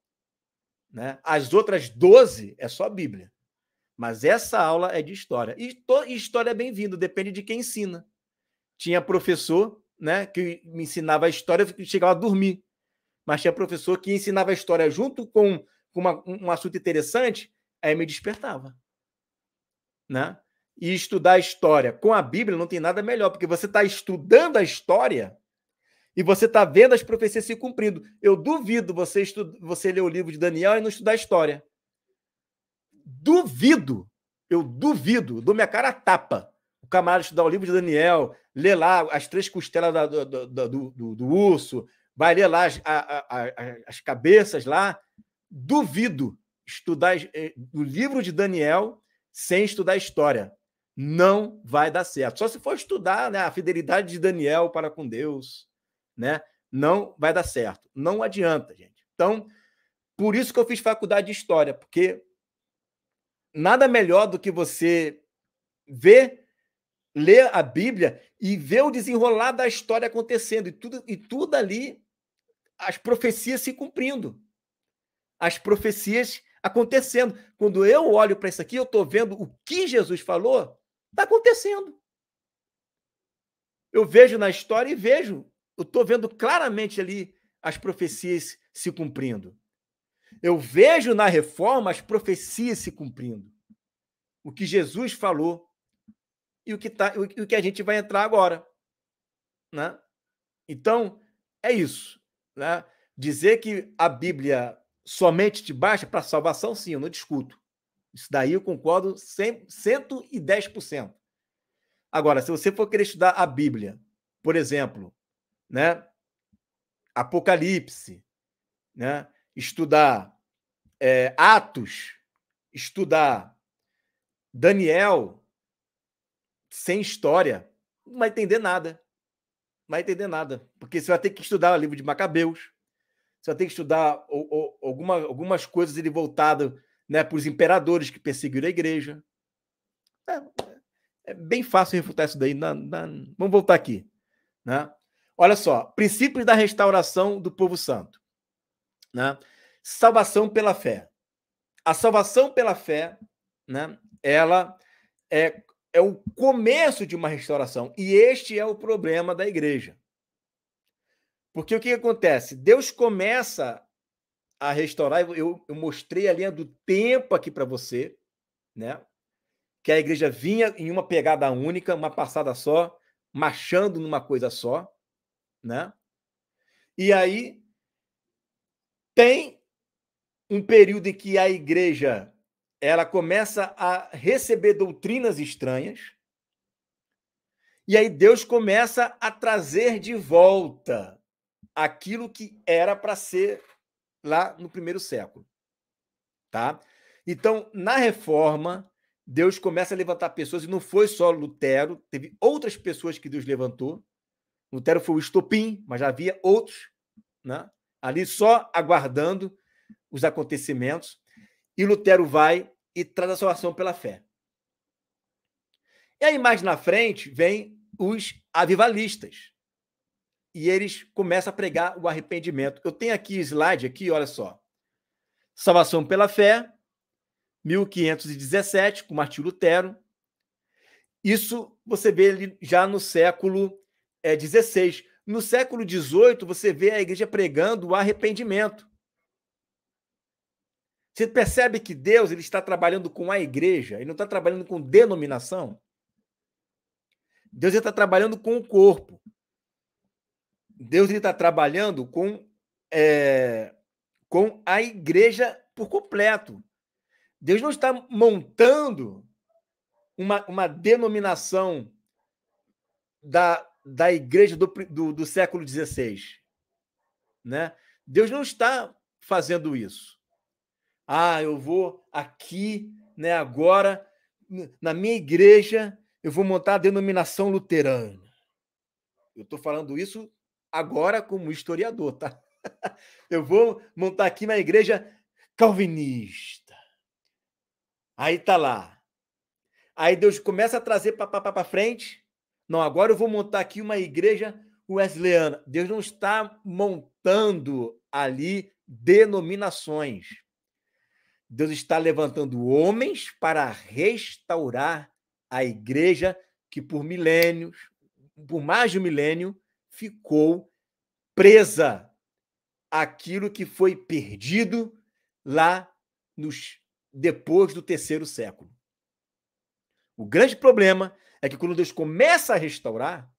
Né? As outras 12 é só Bíblia. Mas essa aula é de história. E história é bem-vindo, depende de quem ensina. Tinha professor, né, que me ensinava a história e chegava a dormir. Mas tinha professor que ensinava a história junto com um assunto interessante, aí me despertava. Né? E estudar a história com a Bíblia não tem nada melhor, porque você está estudando a história e você está vendo as profecias se cumprindo. Eu duvido você ler o livro de Daniel e não estudar a história. duvido, eu dou minha cara a tapa. O camarada estudar o livro de Daniel, ler lá as 3 costelas do urso, vai ler lá as cabeças lá. Duvido estudar o livro de Daniel sem estudar história. Não vai dar certo. Só se for estudar, né, a fidelidade de Daniel para com Deus, né? Não vai dar certo. Não adianta, gente. Então, por isso que eu fiz faculdade de história, porque nada melhor do que você ler a Bíblia e ver o desenrolar da história acontecendo e tudo ali, as profecias se cumprindo, as profecias acontecendo. Quando eu olho para isso aqui, eu estou vendo o que Jesus falou, está acontecendo. Eu vejo na história e vejo, eu estou vendo claramente ali as profecias se cumprindo. Eu vejo na reforma as profecias se cumprindo. O que Jesus falou e o que a gente vai entrar agora, né? Então, é isso, né? Dizer que a Bíblia somente te baixa para salvação, sim, eu não discuto. Isso daí eu concordo 110%. Agora, se você for querer estudar a Bíblia, por exemplo, né? Apocalipse, né? Estudar Atos, estudar Daniel sem história, não vai entender nada. Não vai entender nada. Porque você vai ter que estudar o livro de Macabeus, você vai ter que estudar algumas coisas ali voltadas, né, para os imperadores que perseguiram a igreja. É bem fácil refutar isso daí. Vamos voltar aqui. Né? Olha só, princípios da restauração do povo santo. Né? Salvação pela fé. A salvação pela fé, né, ela é o começo de uma restauração. E este é o problema da igreja. Porque o que acontece? Deus começa a restaurar, eu mostrei a linha do tempo aqui para você, né? Que a igreja vinha em uma pegada única, uma passada só, marchando numa coisa só, né? E aí tem um período em que a igreja ela começa a receber doutrinas estranhas, e aí Deus começa a trazer de volta aquilo que era para ser lá no primeiro século, tá? Então, na reforma, Deus começa a levantar pessoas, e não foi só Lutero, teve outras pessoas que Deus levantou. Lutero foi o estopim, mas já havia outros, né? Ali só aguardando os acontecimentos, e Lutero vai e traz a salvação pela fé. E aí, mais na frente, vem os avivalistas, e eles começam a pregar o arrependimento. Eu tenho aqui slide, aqui, olha só. Salvação pela fé, 1517, com Martim Lutero. Isso você vê já no século XVI. No século XVIII, você vê a igreja pregando o arrependimento. Você percebe que Deus ele está trabalhando com a igreja, ele não está trabalhando com denominação. Deus está trabalhando com o corpo. Deus está trabalhando com a igreja por completo. Deus não está montando uma denominação da igreja do século XVI. Né? Deus não está fazendo isso. Eu vou aqui, né, agora, na minha igreja, eu vou montar a denominação luterana. Eu estou falando isso agora como historiador, tá? Eu vou montar aqui uma igreja calvinista. Aí tá lá. Aí Deus começa a trazer para frente. Não, agora eu vou montar aqui uma igreja wesleyana. Deus não está montando ali denominações. Deus está levantando homens para restaurar a igreja que por milênios, por mais de um milênio, ficou presa àquilo que foi perdido lá depois do terceiro século. O grande problema é que quando Deus começa a restaurar,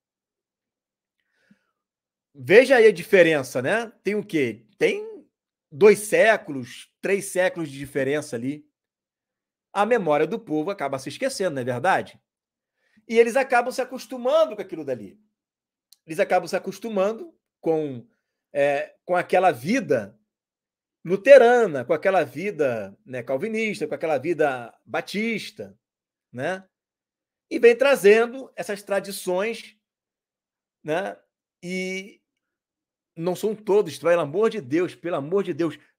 veja aí a diferença, né? Tem o quê? Tem 2 séculos, 3 séculos de diferença ali. a memória do povo acaba se esquecendo, não é verdade? E eles acabam se acostumando com aquilo dali. Eles acabam se acostumando com aquela vida luterana, com aquela vida, né, calvinista, com aquela vida batista, né? E vem trazendo essas tradições, né? E não são todos, pelo amor de Deus,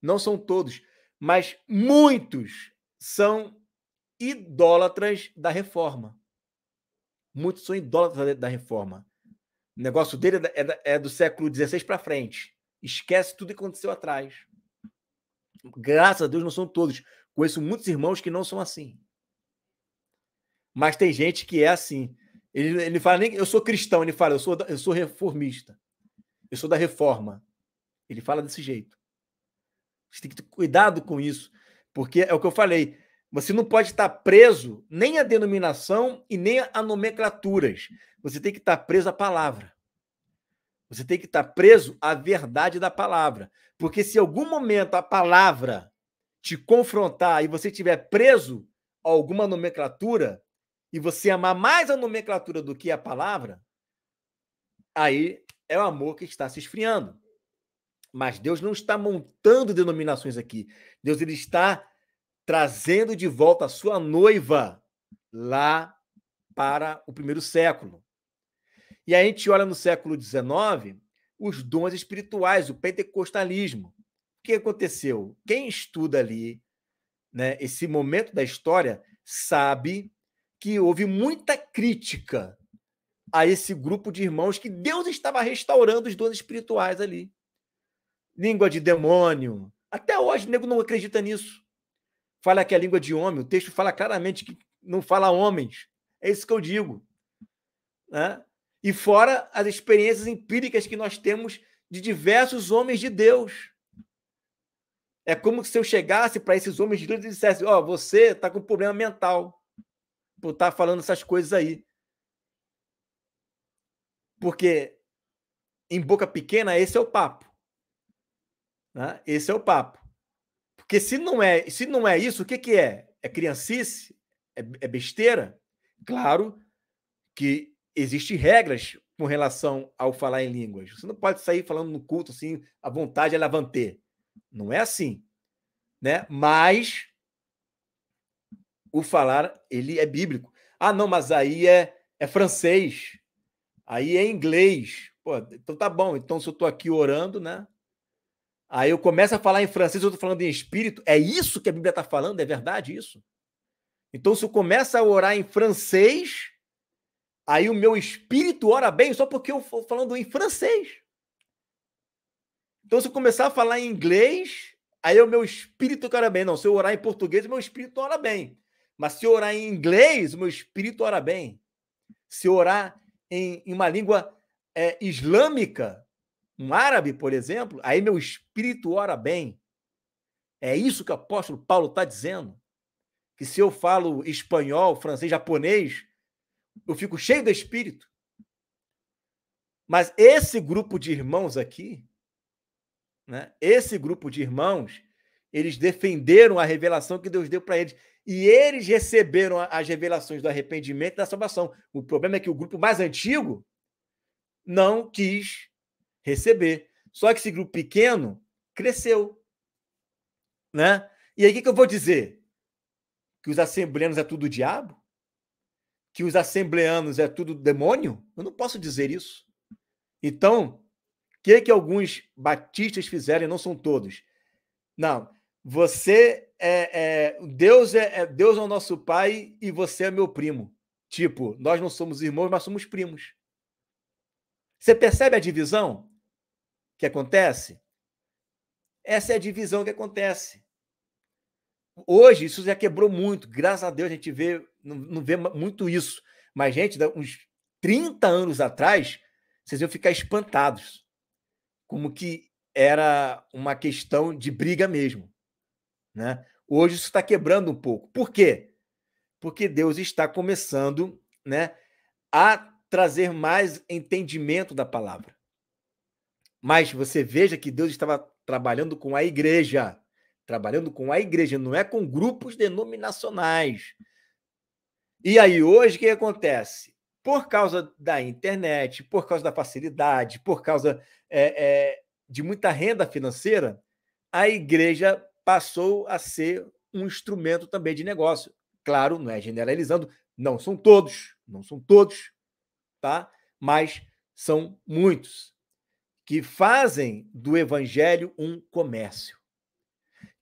não são todos, mas muitos são idólatras da reforma. Muitos são idólatras da reforma. O negócio dele é do século XVI para frente. Esquece tudo que aconteceu atrás. Graças a Deus não são todos. Conheço muitos irmãos que não são assim. Mas tem gente que é assim. Ele fala nem eu sou cristão, ele fala eu sou reformista. Eu sou da reforma. Ele fala desse jeito. Você tem que ter cuidado com isso, porque é o que eu falei. Você não pode estar preso nem à denominação e nem a nomenclaturas. Você tem que estar preso à palavra. Você tem que estar preso à verdade da palavra. Porque se em algum momento a palavra te confrontar e você estiver preso a alguma nomenclatura e você amar mais a nomenclatura do que a palavra, aí é o amor que está se esfriando. Mas Deus não está montando denominações aqui. Deus ele está trazendo de volta a sua noiva lá para o primeiro século. E aí a gente olha no século XIX os dons espirituais, o pentecostalismo. O que aconteceu? Quem estuda ali, né, esse momento da história sabe que houve muita crítica a esse grupo de irmãos que Deus estava restaurando os dons espirituais ali. Língua de demônio. Até hoje o nego não acredita nisso. Fala que é língua de homem. O texto fala claramente que não fala homens. É isso que eu digo. Né? E fora as experiências empíricas que nós temos de diversos homens de Deus. É como se eu chegasse para esses homens de Deus e dissesse: ó, você está com problema mental por estar falando essas coisas aí. Porque em boca pequena esse é o papo. Né? Esse é o papo. Porque se não é isso, o que é? É criancice? É besteira? Claro que existem regras com relação ao falar em línguas. Você não pode sair falando no culto assim, à vontade, à lavantê. Não é assim. Né? Mas o falar, ele é bíblico. Ah, não, mas aí é francês. Aí é inglês. Pô, então tá bom. Então, se eu estou aqui orando, né? Aí eu começo a falar em francês, eu estou falando em espírito. É isso que a Bíblia está falando? É verdade isso? Então, se eu começo a orar em francês, aí o meu espírito ora bem só porque eu estou falando em francês. Então, se eu começar a falar em inglês, aí o meu espírito ora bem. Não, se eu orar em português, o meu espírito ora bem. Mas se eu orar em inglês, o meu espírito ora bem. Se eu orar em uma língua islâmica, um árabe, por exemplo, aí meu espírito ora bem. É isso que o apóstolo Paulo está dizendo. Que se eu falo espanhol, francês, japonês, eu fico cheio do espírito. Mas esse grupo de irmãos aqui, né, esse grupo de irmãos, eles defenderam a revelação que Deus deu para eles. E eles receberam as revelações do arrependimento e da salvação. O problema é que o grupo mais antigo não quis receber. Só que esse grupo pequeno cresceu. Né? E aí o que eu vou dizer? Que os assembleanos é tudo diabo? Que os assembleanos é tudo demônio? Eu não posso dizer isso. Então, o que alguns batistas fizeram, e não são todos? Não, você Deus Deus é o nosso pai e você é meu primo. Tipo, nós não somos irmãos, mas somos primos. Você percebe a divisão que acontece? Essa é a divisão que acontece. Hoje, isso já quebrou muito. Graças a Deus, a gente não vê muito isso. Mas, gente, uns 30 anos atrás, vocês iam ficar espantados. Como que era uma questão de briga mesmo. Né? Hoje, isso está quebrando um pouco. Por quê? Porque Deus está começando, né, a trazer mais entendimento da palavra. Mas você veja que Deus estava trabalhando com a igreja. trabalhando com a igreja, não é com grupos denominacionais. E aí, hoje, o que acontece? Por causa da internet, por causa da facilidade, por causa de muita renda financeira, a igreja passou a ser um instrumento também de negócio. Claro, não é generalizando, não são todos, tá? Mas são muitos que fazem do evangelho um comércio,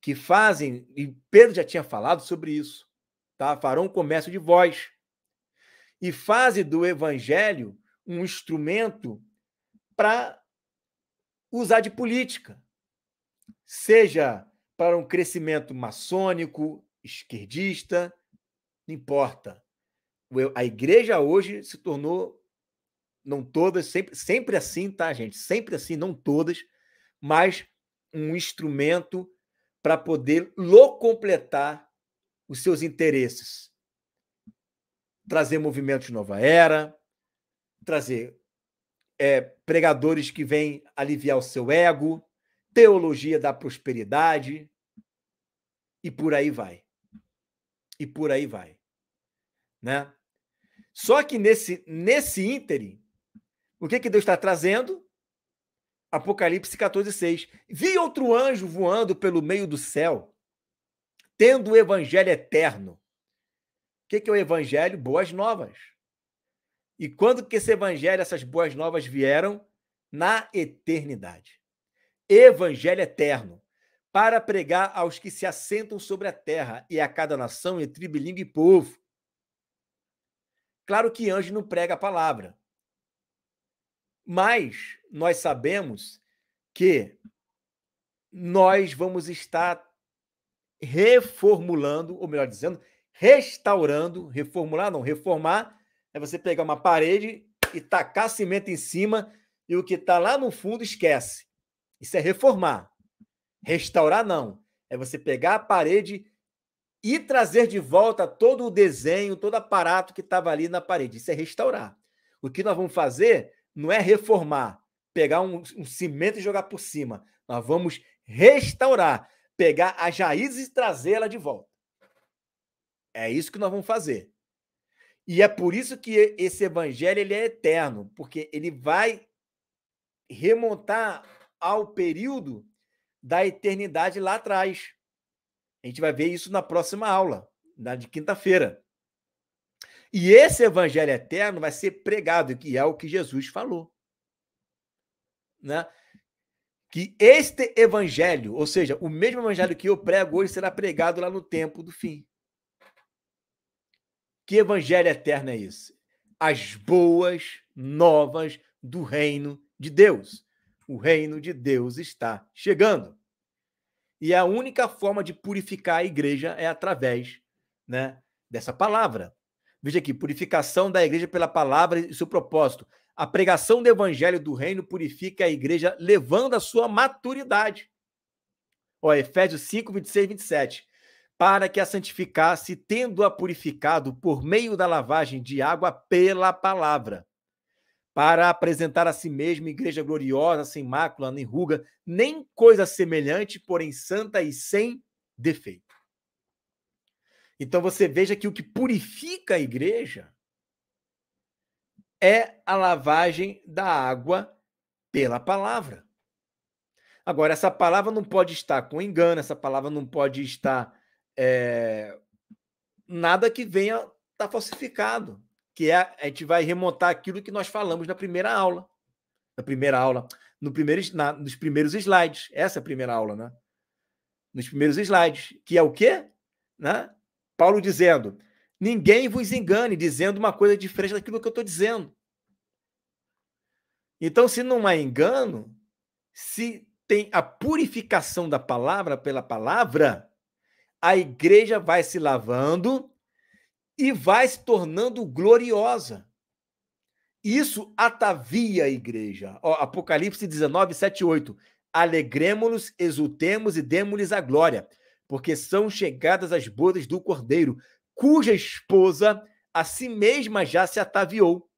que fazem, e Pedro já tinha falado sobre isso, tá? Farão comércio de vós, e fazem do evangelho um instrumento para usar de política, seja para um crescimento maçônico, esquerdista, não importa. A igreja hoje se tornou, não todas, sempre assim, tá, gente? Sempre assim, não todas, mas um instrumento para poder completar os seus interesses. Trazer movimentos de nova era, trazer pregadores que vêm aliviar o seu ego, teologia da prosperidade, e por aí vai. E por aí vai. Né? Só que nesse ínterim, o que Deus está trazendo? Apocalipse 14:6. Vi outro anjo voando pelo meio do céu, tendo o evangelho eterno. O que é o evangelho? Boas novas. E quando que esse evangelho, essas boas novas vieram? Na eternidade. Evangelho eterno, para pregar aos que se assentam sobre a terra e a cada nação, e tribo, língua e povo. Claro que anjo não prega a palavra, mas nós sabemos que nós vamos estar reformulando, ou melhor dizendo, restaurando, reformular não, reformar é você pegar uma parede e tacar cimento em cima e o que está lá no fundo esquece. Isso é reformar. Restaurar não. É você pegar a parede e trazer de volta todo o desenho, todo o aparato que estava ali na parede. Isso é restaurar. O que nós vamos fazer não é reformar, pegar um cimento e jogar por cima. Nós vamos restaurar, pegar as raízes e trazê-la de volta. É isso que nós vamos fazer. E é por isso que esse evangelho ele é eterno, porque ele vai remontar ao período da eternidade lá atrás. A gente vai ver isso na próxima aula, na de quinta-feira. E esse evangelho eterno vai ser pregado, que é o que Jesus falou. Né? Que este evangelho, ou seja, o mesmo evangelho que eu prego hoje, será pregado lá no tempo do fim. Que evangelho eterno é esse? As boas novas do reino de Deus. O reino de Deus está chegando. E a única forma de purificar a igreja é através, né, dessa palavra. Veja aqui, purificação da igreja pela palavra e seu propósito. A pregação do evangelho do reino purifica a igreja, levando a sua maturidade. Efésios 5, 26 e 27. Para que a santificasse, tendo-a purificado por meio da lavagem de água pela palavra, para apresentar a si mesmo igreja gloriosa, sem mácula, nem ruga, nem coisa semelhante, porém santa e sem defeito. Então você veja que o que purifica a igreja é a lavagem da água pela palavra. Agora, essa palavra não pode estar com engano, essa palavra não pode estar nada que venha estar falsificado, que a gente vai remontar aquilo que nós falamos na primeira aula. Nos primeiros slides. Essa é a primeira aula, né? Nos primeiros slides. Que é o quê? Né? Paulo dizendo, ninguém vos engane, dizendo uma coisa diferente daquilo que eu estou dizendo. Então, se não há engano, se tem a purificação da palavra pela palavra, a igreja vai se lavando e vai se tornando gloriosa. Isso atavia a igreja. Apocalipse 19, 7 e 8. Alegremo-nos, exultemos e demos-lhes a glória, porque são chegadas as bodas do Cordeiro, cuja esposa a si mesma já se ataviou.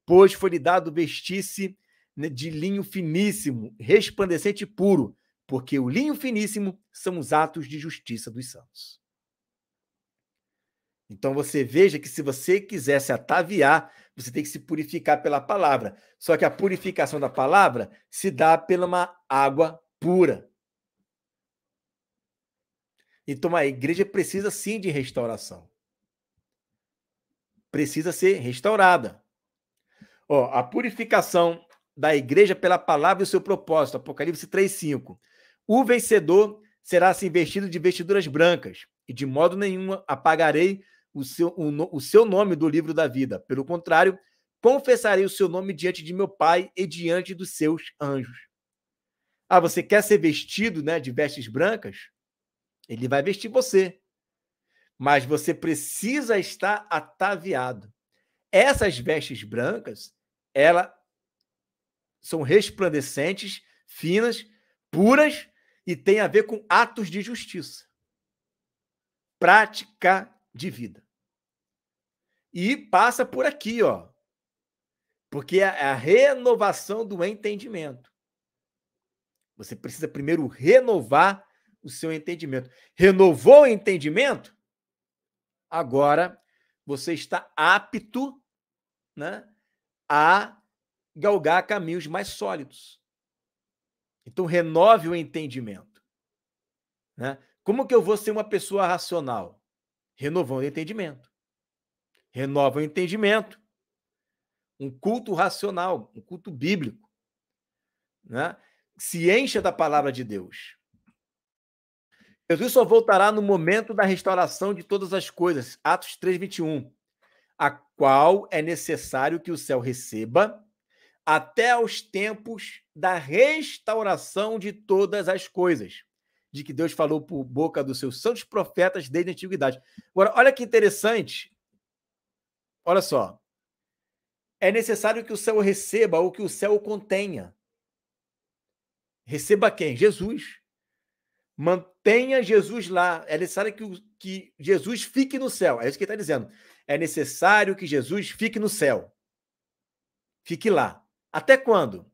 Pois foi-lhe dado vestir-se de linho finíssimo, resplandecente e puro, porque o linho finíssimo são os atos de justiça dos santos. Então você veja que se você quiser se ataviar, você tem que se purificar pela palavra. Só que a purificação da palavra se dá pela uma água pura. Então a igreja precisa sim de restauração. Precisa ser restaurada. Ó, a purificação da igreja pela palavra e o seu propósito. Apocalipse 3:5. O vencedor será assim vestido de vestiduras brancas, e de modo nenhum apagarei o seu nome do livro da vida. Pelo contrário, confessarei o seu nome diante de meu Pai e diante dos seus anjos. Ah, você quer ser vestido, né, de vestes brancas? Ele vai vestir você. Mas você precisa estar ataviado. Essas vestes brancas, elas são resplandecentes, finas, puras e têm a ver com atos de justiça. Prática de vida. E passa por aqui, ó. Porque é a renovação do entendimento. Você precisa primeiro renovar o seu entendimento. Renovou o entendimento? Agora você está apto, né, a galgar caminhos mais sólidos. Então, renove o entendimento. Né? Como que eu vou ser uma pessoa racional? Renovando o entendimento. Renova o entendimento. Um culto racional, um culto bíblico. Né? Se encha da palavra de Deus. Jesus só voltará no momento da restauração de todas as coisas. Atos 3:21. A qual é necessário que o céu receba até aos tempos da restauração de todas as coisas, de que Deus falou por boca dos seus santos profetas desde a antiguidade. Agora, olha que interessante. Olha só. É necessário que o céu receba ou que o céu contenha. Receba quem? Jesus. Mantenha Jesus lá. É necessário que Jesus fique no céu. É isso que ele está dizendo. É necessário que Jesus fique no céu. Fique lá. Até quando?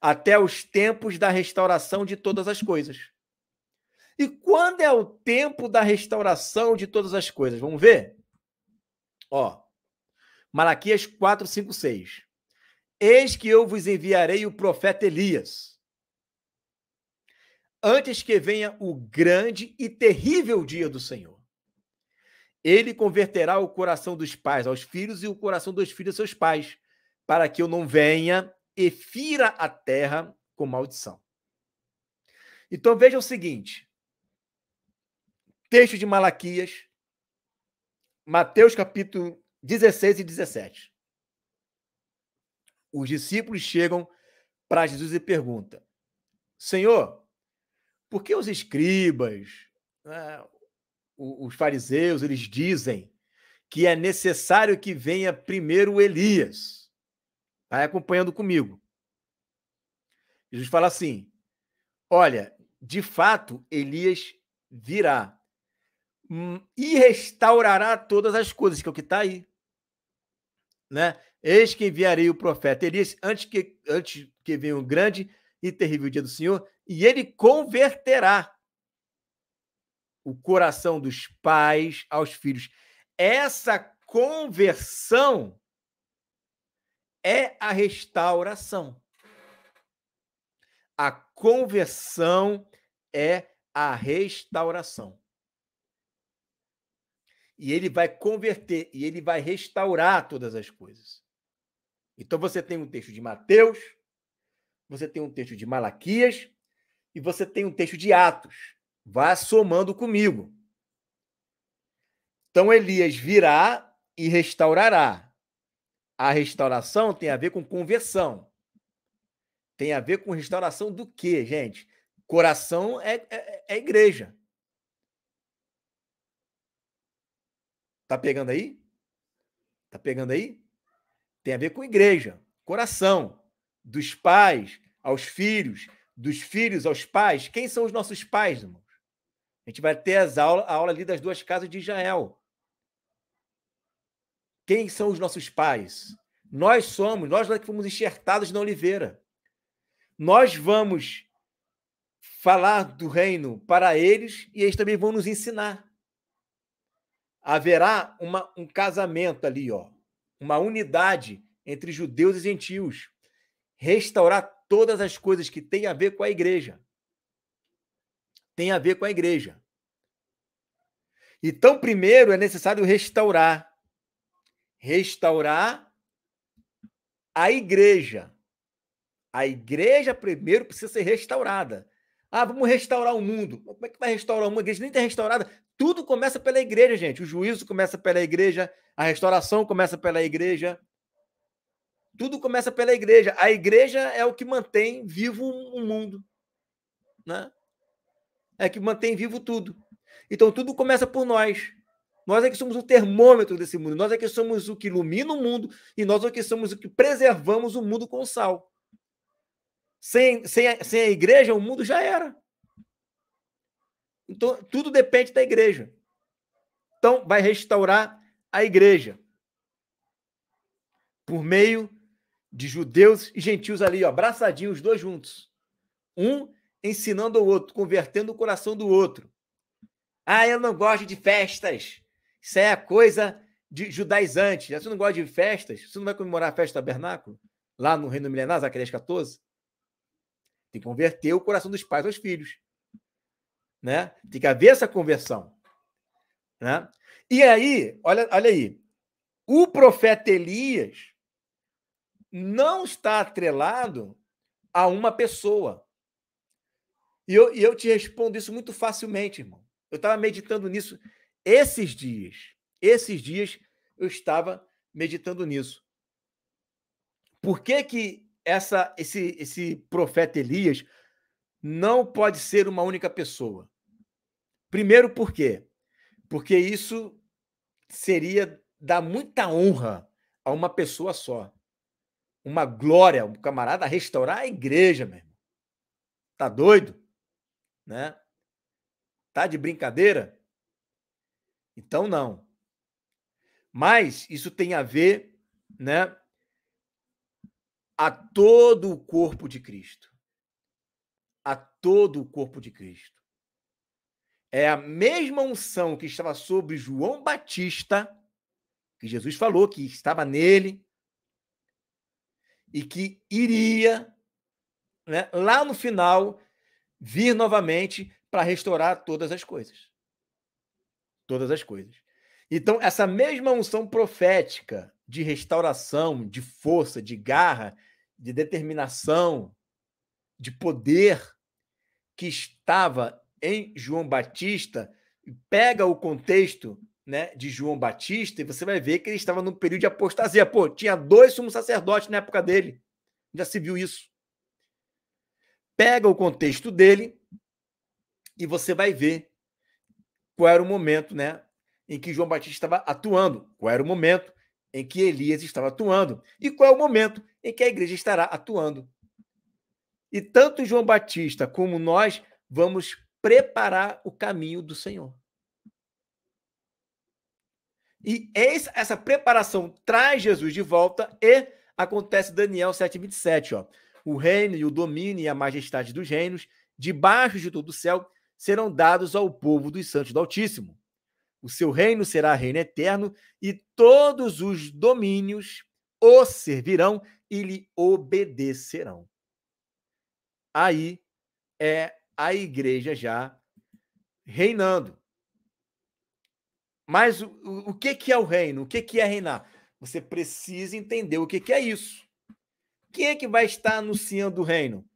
Até os tempos da restauração de todas as coisas. E quando é o tempo da restauração de todas as coisas? Vamos ver? Ó, Malaquias 4, 5, 6. Eis que eu vos enviarei o profeta Elias, antes que venha o grande e terrível dia do Senhor. Ele converterá o coração dos pais aos filhos e o coração dos filhos aos seus pais, para que eu não venha e fira a terra com maldição. Então veja o seguinte, texto de Malaquias, Mateus capítulo 16 e 17. Os discípulos chegam para Jesus e perguntam, Senhor, por que os escribas, né, os fariseus, eles dizem que é necessário que venha primeiro Elias? Vai acompanhando comigo. Jesus fala assim, olha, de fato, Elias virá e restaurará todas as coisas, que é o que está aí. Né? Eis que enviarei o profeta Elias antes que venha o grande e terrível dia do Senhor, e ele converterá o coração dos pais aos filhos. Essa conversão é a restauração. A conversão é a restauração. E ele vai converter, e ele vai restaurar todas as coisas. Então você tem um texto de Mateus, você tem um texto de Malaquias, e você tem um texto de Atos. Vá somando comigo. Então Elias virá e restaurará. A restauração tem a ver com conversão. Tem a ver com restauração do quê, gente? Coração é igreja. Tá pegando aí? Tá pegando aí? Tem a ver com igreja, coração, dos pais aos filhos, dos filhos aos pais. Quem são os nossos pais, irmãos? A gente vai ter a aula ali das duas casas de Israel. Quem são os nossos pais? Nós que fomos enxertados na oliveira. Nós vamos falar do reino para eles e eles também vão nos ensinar. Haverá um casamento ali, ó, uma unidade entre judeus e gentios. Restaurar todas as coisas que têm a ver com a igreja. Tem a ver com a igreja. Então, primeiro é necessário restaurar a igreja. A igreja primeiro precisa ser restaurada. Ah, vamos restaurar o mundo. Como é que vai restaurar o mundo? A igreja nem está restaurada. Tudo começa pela igreja, gente. O juízo começa pela igreja, a restauração começa pela igreja. Tudo começa pela igreja. A igreja é o que mantém vivo o mundo, né? É que mantém vivo tudo. Então, tudo começa por nós. Nós é que somos o termômetro desse mundo. Nós é que somos o que ilumina o mundo e nós é que somos o que preservamos o mundo com sal. Sem a igreja, o mundo já era. Então, tudo depende da igreja. Então, vai restaurar a igreja por meio de judeus e gentios ali, ó, abraçadinhos, os dois juntos. Um ensinando ao outro, convertendo o coração do outro. Ah, eu não gosto de festas. Isso é a coisa de judaizante. Você não gosta de festas? Você não vai comemorar a festa do tabernáculo? Lá no Reino Milenar, Zacarias 14? Tem que converter o coração dos pais aos filhos. Né? Tem que haver essa conversão. Né? E aí, olha aí, o profeta Elias não está atrelado a uma pessoa. E eu te respondo isso muito facilmente, irmão. Eu estava meditando nisso esses dias. Esses dias eu estava meditando nisso. Por que esse profeta Elias não pode ser uma única pessoa? Primeiro, por quê? Porque isso seria dar muita honra a uma pessoa só. Uma glória, um camarada restaurar a igreja, meu irmão. Tá doido? Né? Tá de brincadeira? Então, não. Mas isso tem a ver, né, a todo o corpo de Cristo. A todo o corpo de Cristo. É a mesma unção que estava sobre João Batista, que Jesus falou que estava nele, e que iria, né, lá no final, vir novamente para restaurar todas as coisas. Todas as coisas. Então, essa mesma unção profética de restauração, de força, de garra, de determinação, de poder que estava em João Batista, pega o contexto, né, de João Batista e você vai ver que ele estava num período de apostasia. Pô, tinha 2 sumos sacerdotes na época dele. Já se viu isso. Pega o contexto dele e você vai ver qual era o momento, né, em que João Batista estava atuando, qual era o momento em que Elias estava atuando e qual é o momento em que a igreja estará atuando. E tanto João Batista como nós vamos preparar o caminho do Senhor. E essa preparação traz Jesus de volta e acontece Daniel 7:27, ó. O reino e o domínio e a majestade dos reinos, debaixo de todo o céu, serão dados ao povo dos santos do Altíssimo. O seu reino será reino eterno e todos os domínios o servirão e lhe obedecerão. Aí é a igreja já reinando. Mas o que é o reino? O que é reinar? Você precisa entender o que é isso. Quem é que vai estar anunciando o reino?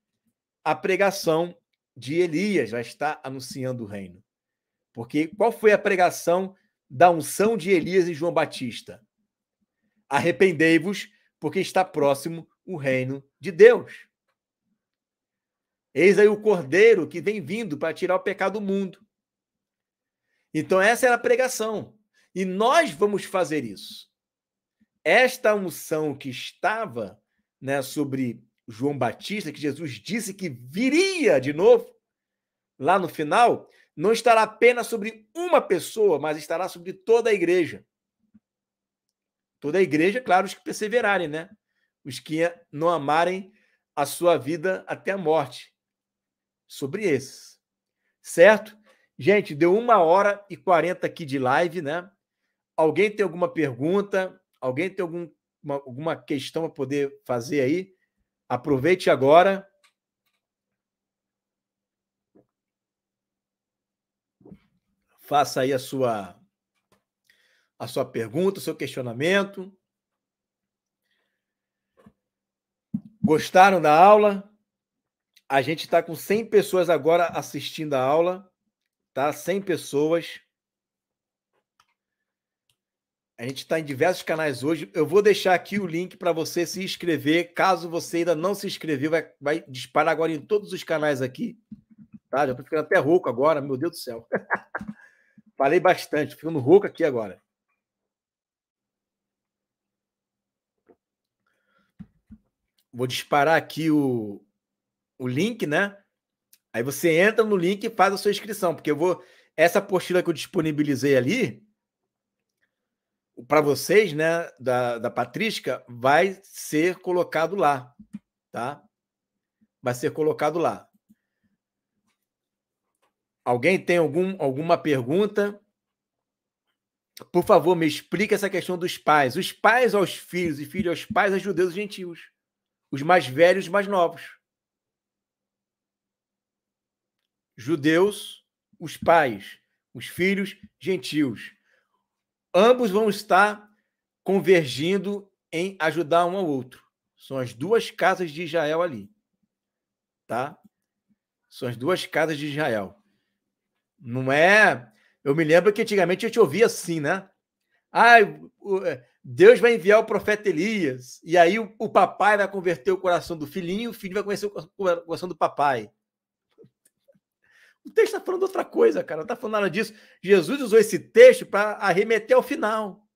A pregação de Elias vai estar anunciando o reino. Porque qual foi a pregação da unção de Elias e João Batista? Arrependei-vos, porque está próximo o reino de Deus. Eis aí o Cordeiro que vem vindo para tirar o pecado do mundo. Então, essa era a pregação. E nós vamos fazer isso. Esta unção que estava, né, sobre João Batista, que Jesus disse que viria de novo, lá no final, não estará apenas sobre uma pessoa, mas estará sobre toda a igreja. Toda a igreja, claro, os que perseverarem, né? Os que não amarem a sua vida até a morte. sobre esses, certo? Gente, deu 1h40 aqui de live, né? Alguém tem alguma pergunta? Alguém tem alguma questão para poder fazer aí? Aproveite agora. Faça aí a sua pergunta, o seu questionamento. Gostaram da aula? A gente está com 100 pessoas agora assistindo a aula, tá? 100 pessoas. A gente está em diversos canais hoje. Eu vou deixar aqui o link para você se inscrever. Caso você ainda não se inscreveu, vai disparar agora em todos os canais aqui. Tá? Já estou ficando até rouco agora, meu Deus do céu. Falei bastante, ficando rouco aqui agora. Vou disparar aqui o link, né? Aí você entra no link e faz a sua inscrição, porque essa apostila que eu disponibilizei ali para vocês, né, da Patrística, vai ser colocado lá, tá? Vai ser colocado lá. Alguém tem alguma pergunta? Por favor, me explique essa questão dos pais. Os pais aos filhos e filhos aos pais, a judeus e gentios. Os mais velhos e os mais novos. Judeus, os pais. Os filhos, gentios. Ambos vão estar convergindo em ajudar um ao outro. São as duas casas de Israel ali. Tá? São as duas casas de Israel. Não é... Eu me lembro que antigamente a gente ouvia assim, né? Deus vai enviar o profeta Elias, e aí o papai vai converter o coração do filhinho, e o filho vai conhecer o coração do papai. O texto está falando outra coisa, cara. Não está falando nada disso. Jesus usou esse texto para arremeter ao final.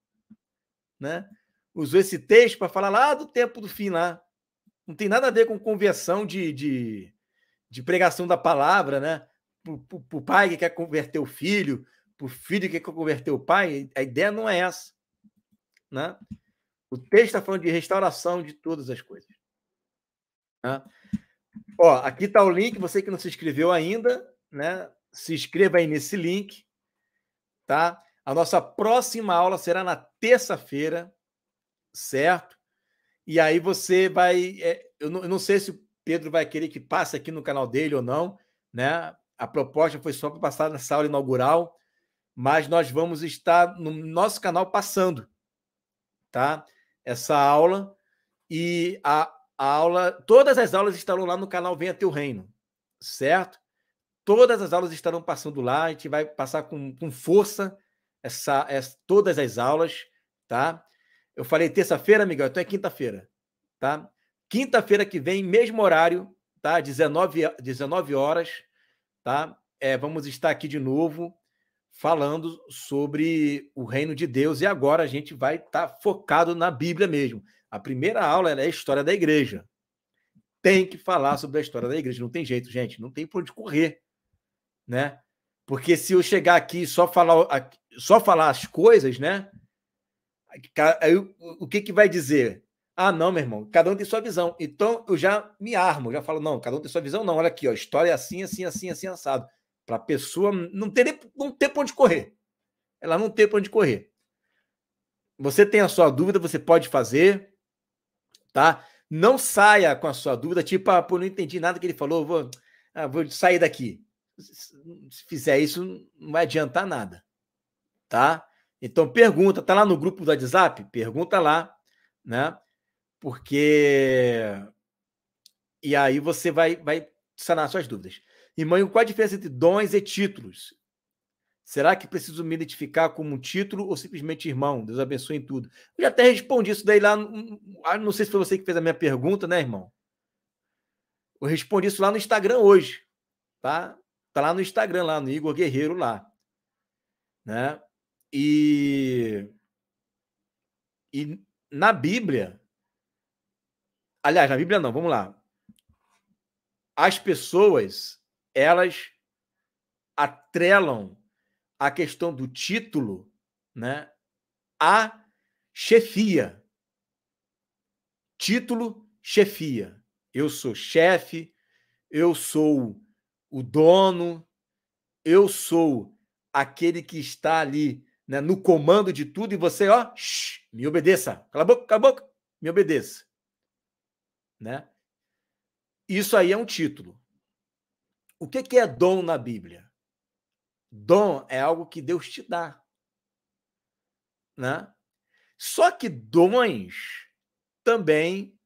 Né? Usou esse texto para falar lá do tempo do fim lá. Não tem nada a ver com conversão de pregação da palavra, né? Para o pai que quer converter o filho, para o filho que quer converter o pai. A ideia não é essa. Né? O texto está falando de restauração de todas as coisas. Né? Ó, aqui está o link. Você que não se inscreveu ainda, né? Se inscreva aí nesse link. Tá? A nossa próxima aula será na terça-feira, certo? E aí você vai... eu não sei se o Pedro vai querer que passe aqui no canal dele ou não, né? A proposta foi só para passar nessa aula inaugural, mas nós vamos estar no nosso canal passando, tá? Essa aula, e a aula... Todas as aulas estarão lá no canal Venha Teu Reino, certo? Todas as aulas estarão passando lá, a gente vai passar com força todas as aulas, tá? Eu falei terça-feira, Miguel, então é quinta-feira, tá? Quinta-feira que vem, mesmo horário, tá? 19 horas, tá? Vamos estar aqui de novo falando sobre o reino de Deus, e agora a gente vai estar focado na Bíblia mesmo. A primeira aula é a história da igreja. Tem que falar sobre a história da igreja, não tem jeito, gente, não tem por onde correr. Né? Porque se eu chegar aqui e só falar as coisas, né? Aí, o que vai dizer? Ah, não, meu irmão, cada um tem sua visão. Então eu já me armo, já falo, não, cada um tem sua visão, não. Olha aqui, ó, história é assim, assim, assim, assim, assado. Para a pessoa não ter para onde correr. Ela não ter para onde correr. Você tem a sua dúvida, você pode fazer, tá? Não saia com a sua dúvida, tipo, pô, não entendi nada que ele falou, vou sair daqui. Se fizer isso, não vai adiantar nada, tá? Então, pergunta, tá lá no grupo do WhatsApp? Pergunta lá, né? Porque... E aí você vai sanar suas dúvidas. Irmão, qual a diferença entre dons e títulos? Será que preciso me identificar como um título ou simplesmente irmão? Deus abençoe em tudo. Eu já até respondi isso daí lá, não sei se foi você que fez a minha pergunta, né, irmão? Eu respondi isso lá no Instagram hoje, tá? Tá lá no Instagram, lá no Igor Guerreiro, lá. Né? E na Bíblia... Aliás, na Bíblia não, vamos lá. As pessoas, elas atrelam a questão do título, né, à chefia. Título, chefia. Eu sou chefe, eu sou o dono, eu sou aquele que está ali, né, no comando de tudo, e você, ó, me obedeça. Cala a boca, me obedeça. Né? Isso aí é um título. O que é dom na Bíblia? Dom é algo que Deus te dá. Né? Só que dons também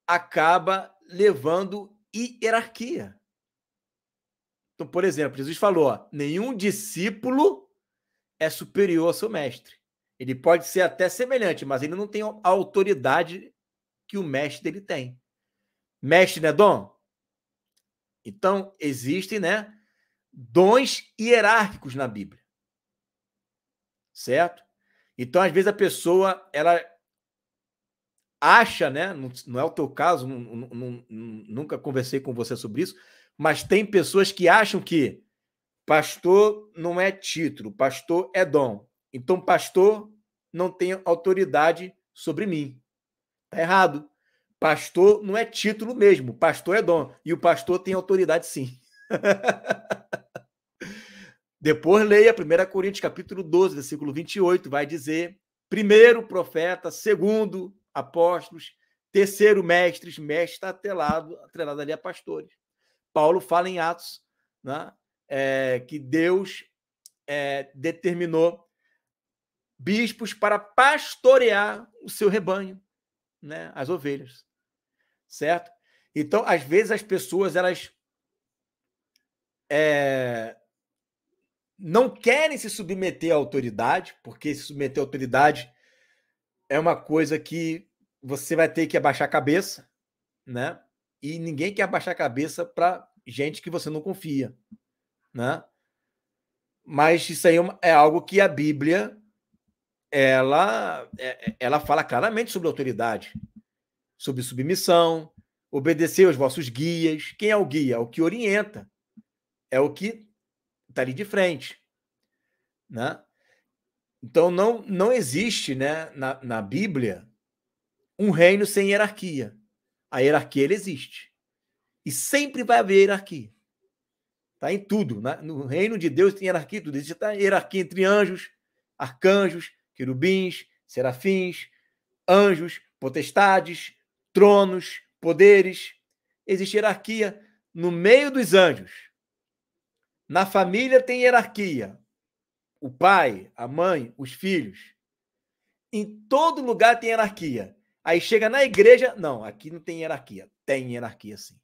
acaba levando hierarquia. Então, por exemplo, Jesus falou, ó, nenhum discípulo é superior ao seu mestre. Ele pode ser até semelhante, mas ele não tem a autoridade que o mestre dele tem. Mestre não é dom? Então, existem, né, dons hierárquicos na Bíblia. Certo? Então, às vezes, a pessoa, ela acha, né, não é o teu caso, nunca conversei com você sobre isso, mas tem pessoas que acham que pastor não é título, pastor é dom. Então, pastor não tem autoridade sobre mim. Está errado. Pastor não é título mesmo, pastor é dom. E o pastor tem autoridade sim. Depois leia 1 Coríntios capítulo 12, versículo 28, vai dizer, primeiro profeta, segundo apóstolos, terceiro mestres, mestre está atrelado ali a pastores. Paulo fala em Atos, né, que Deus determinou bispos para pastorear o seu rebanho, né, as ovelhas, certo? Então, às vezes, as pessoas, elas não querem se submeter à autoridade, porque se submeter à autoridade é uma coisa que você vai ter que abaixar a cabeça, né? E ninguém quer abaixar a cabeça para gente que você não confia, né? Mas isso aí é algo que a Bíblia ela fala claramente sobre autoridade, sobre submissão, obedecer aos vossos guias. Quem é o guia? É o que orienta, é o que está ali de frente, né? Então não existe, né, na Bíblia um reino sem hierarquia. A hierarquia ela existe e sempre vai haver hierarquia. Tá em tudo, né? No reino de Deus tem hierarquia, tudo existe hierarquia entre anjos, arcanjos, querubins, serafins, anjos, potestades, tronos, poderes. Existe hierarquia no meio dos anjos. Na família tem hierarquia. O pai, a mãe, os filhos. Em todo lugar tem hierarquia. Aí chega na igreja, não, aqui não tem hierarquia. Tem hierarquia, sim.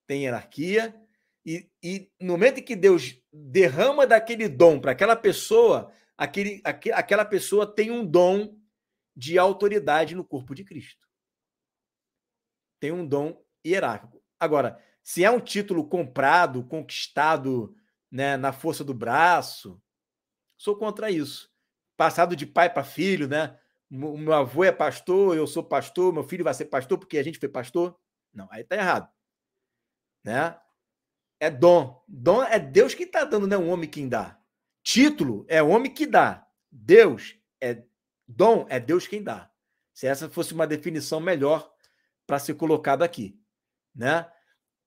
Tem hierarquia. E no momento em que Deus derrama daquele dom para aquela pessoa, aquela pessoa tem um dom de autoridade no corpo de Cristo. Tem um dom hierárquico. Agora, se é um título comprado, conquistado, né, na força do braço, sou contra isso. Passado de pai para filho, né? O meu avô é pastor, eu sou pastor, meu filho vai ser pastor porque a gente foi pastor. Não, aí tá errado. Né? É dom. Dom é Deus que está dando, não é um homem quem dá. Título é o homem que dá. Deus é dom, é Deus quem dá. Se essa fosse uma definição melhor para ser colocado aqui, né?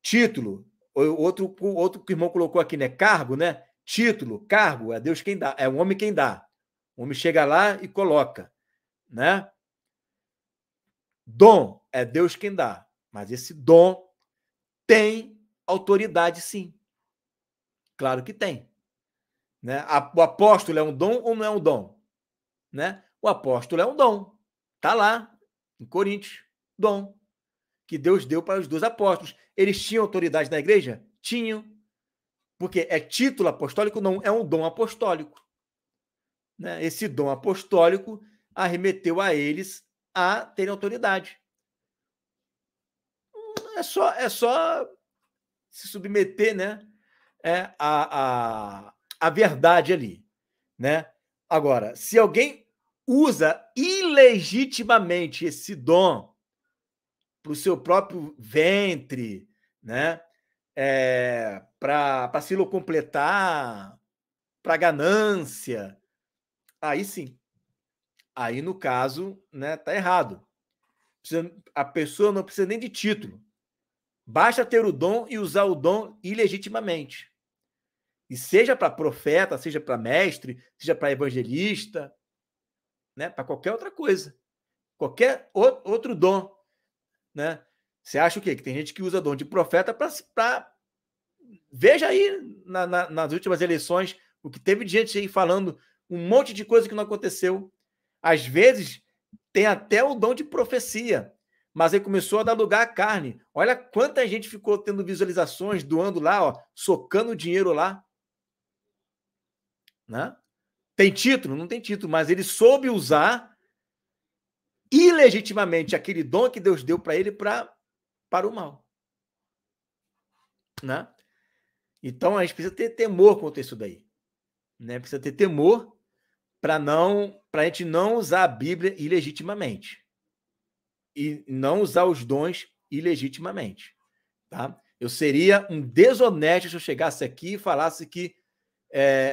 Título, outro que o irmão colocou aqui, né? Cargo, né? Título, cargo, é Deus quem dá, é o homem quem dá. O homem chega lá e coloca, né? Dom é Deus quem dá, mas esse dom tem autoridade, sim. Claro que tem. Né? O apóstolo é um dom ou não é um dom? Né? O apóstolo é um dom. Está lá, em Coríntios, dom. Que Deus deu para os 2 apóstolos. Eles tinham autoridade na igreja? Tinham. Porque é título apostólico? Não, é um dom apostólico. Né? Esse dom apostólico arremeteu a eles a terem autoridade. É só se submeter, né? A verdade ali, né? Agora, se alguém usa ilegitimamente esse dom para o seu próprio ventre, né? Para se completar, para ganância, aí sim. Aí, no caso, né, tá errado. A pessoa não precisa nem de título. Basta ter o dom e usar o dom ilegitimamente. E seja para profeta, seja para mestre, seja para evangelista, né? Para qualquer outra coisa. Qualquer outro dom, né? Você acha o quê? Que tem gente que usa dom de profeta para... Veja aí nas últimas eleições o que teve de gente aí falando um monte de coisa que não aconteceu. Às vezes tem até o dom de profecia, mas aí começou a dar lugar à carne. Olha quanta gente ficou tendo visualizações, doando lá, ó, socando dinheiro lá. Né? Tem título? Não tem título, mas ele soube usar ilegitimamente aquele dom que Deus deu para ele para o mal. Né? Então a gente precisa ter temor contra isso daí. Né? Precisa ter temor para a gente não usar a Bíblia ilegitimamente. E não usar os dons ilegitimamente. Tá? Eu seria um desonesto se eu chegasse aqui e falasse que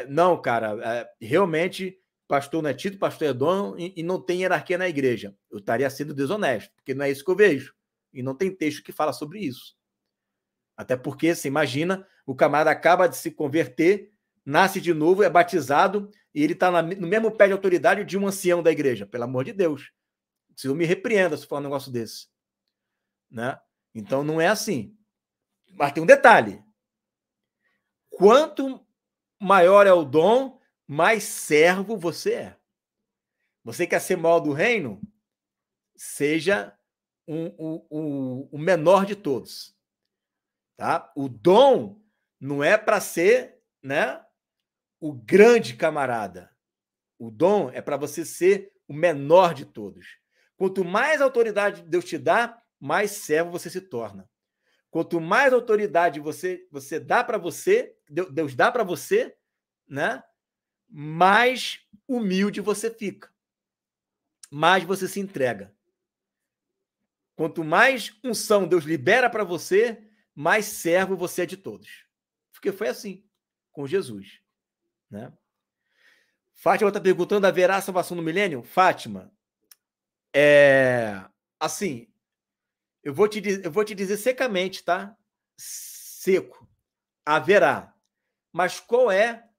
não, cara, realmente pastor não é título, pastor é dono e não tem hierarquia na igreja. Eu estaria sendo desonesto, porque não é isso que eu vejo. E não tem texto que fala sobre isso. Até porque, você imagina, o camarada acaba de se converter, nasce de novo, é batizado, e ele está no mesmo pé de autoridade de um ancião da igreja. Pelo amor de Deus. O Senhor me repreenda se for um negócio desse. Né? Então, não é assim. Mas tem um detalhe. Quanto maior é o dom, mais servo você é. Você quer ser maior do reino? Seja o menor de todos. Tá? O dom não é para ser, né, o grande camarada. O dom é para você ser o menor de todos. Quanto mais autoridade Deus te dá, mais servo você se torna. Quanto mais autoridade você dá para você, Deus dá para você, né, mais humilde você fica. Mais você se entrega. Quanto mais unção Deus libera para você, mais servo você é de todos. Porque foi assim com Jesus. Né? Fátima está perguntando: haverá salvação no milênio? Fátima, assim, eu vou te dizer secamente, tá? Seco. Haverá. Mas qual é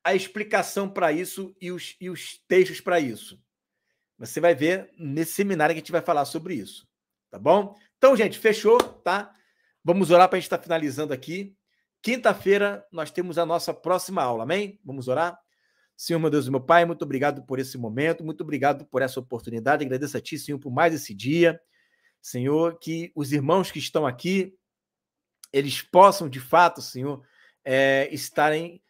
a explicação para isso e os textos para isso? Você vai ver nesse seminário que a gente vai falar sobre isso. Tá bom? Então, gente, fechou, tá? Vamos orar para a gente estar finalizando aqui. Quinta-feira nós temos a nossa próxima aula, amém? Vamos orar? Senhor, meu Deus e meu Pai, muito obrigado por esse momento, muito obrigado por essa oportunidade. Agradeço a Ti, Senhor, por mais esse dia. Senhor, que os irmãos que estão aqui, eles possam, de fato, Senhor, estarem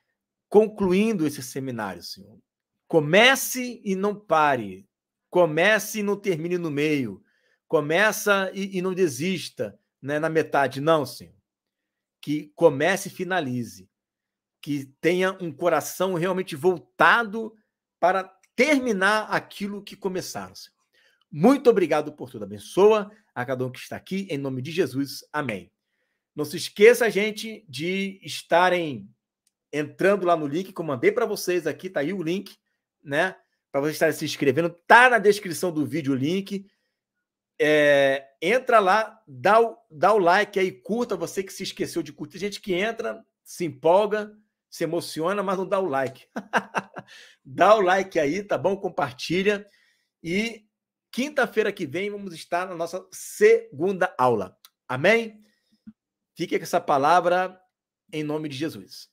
concluindo esse seminário, Senhor. Comece e não pare. Comece e não termine no meio. Começa e não desista, né, na metade. Não, Senhor. Que comece e finalize. Que tenha um coração realmente voltado para terminar aquilo que começaram, Senhor. Muito obrigado por tudo. Abençoa a cada um que está aqui, em nome de Jesus. Amém. Não se esqueça, gente, de estarem entrando lá no link que eu mandei para vocês aqui, tá aí o link, né? Para vocês estarem se inscrevendo, tá na descrição do vídeo o link. Entra lá, dá o like aí, curta, você que se esqueceu de curtir. Tem gente que entra, se empolga, se emociona, mas não dá o like. Dá o like aí, tá bom? Compartilha. E quinta-feira que vem vamos estar na nossa segunda aula. Amém? Fique com essa palavra em nome de Jesus.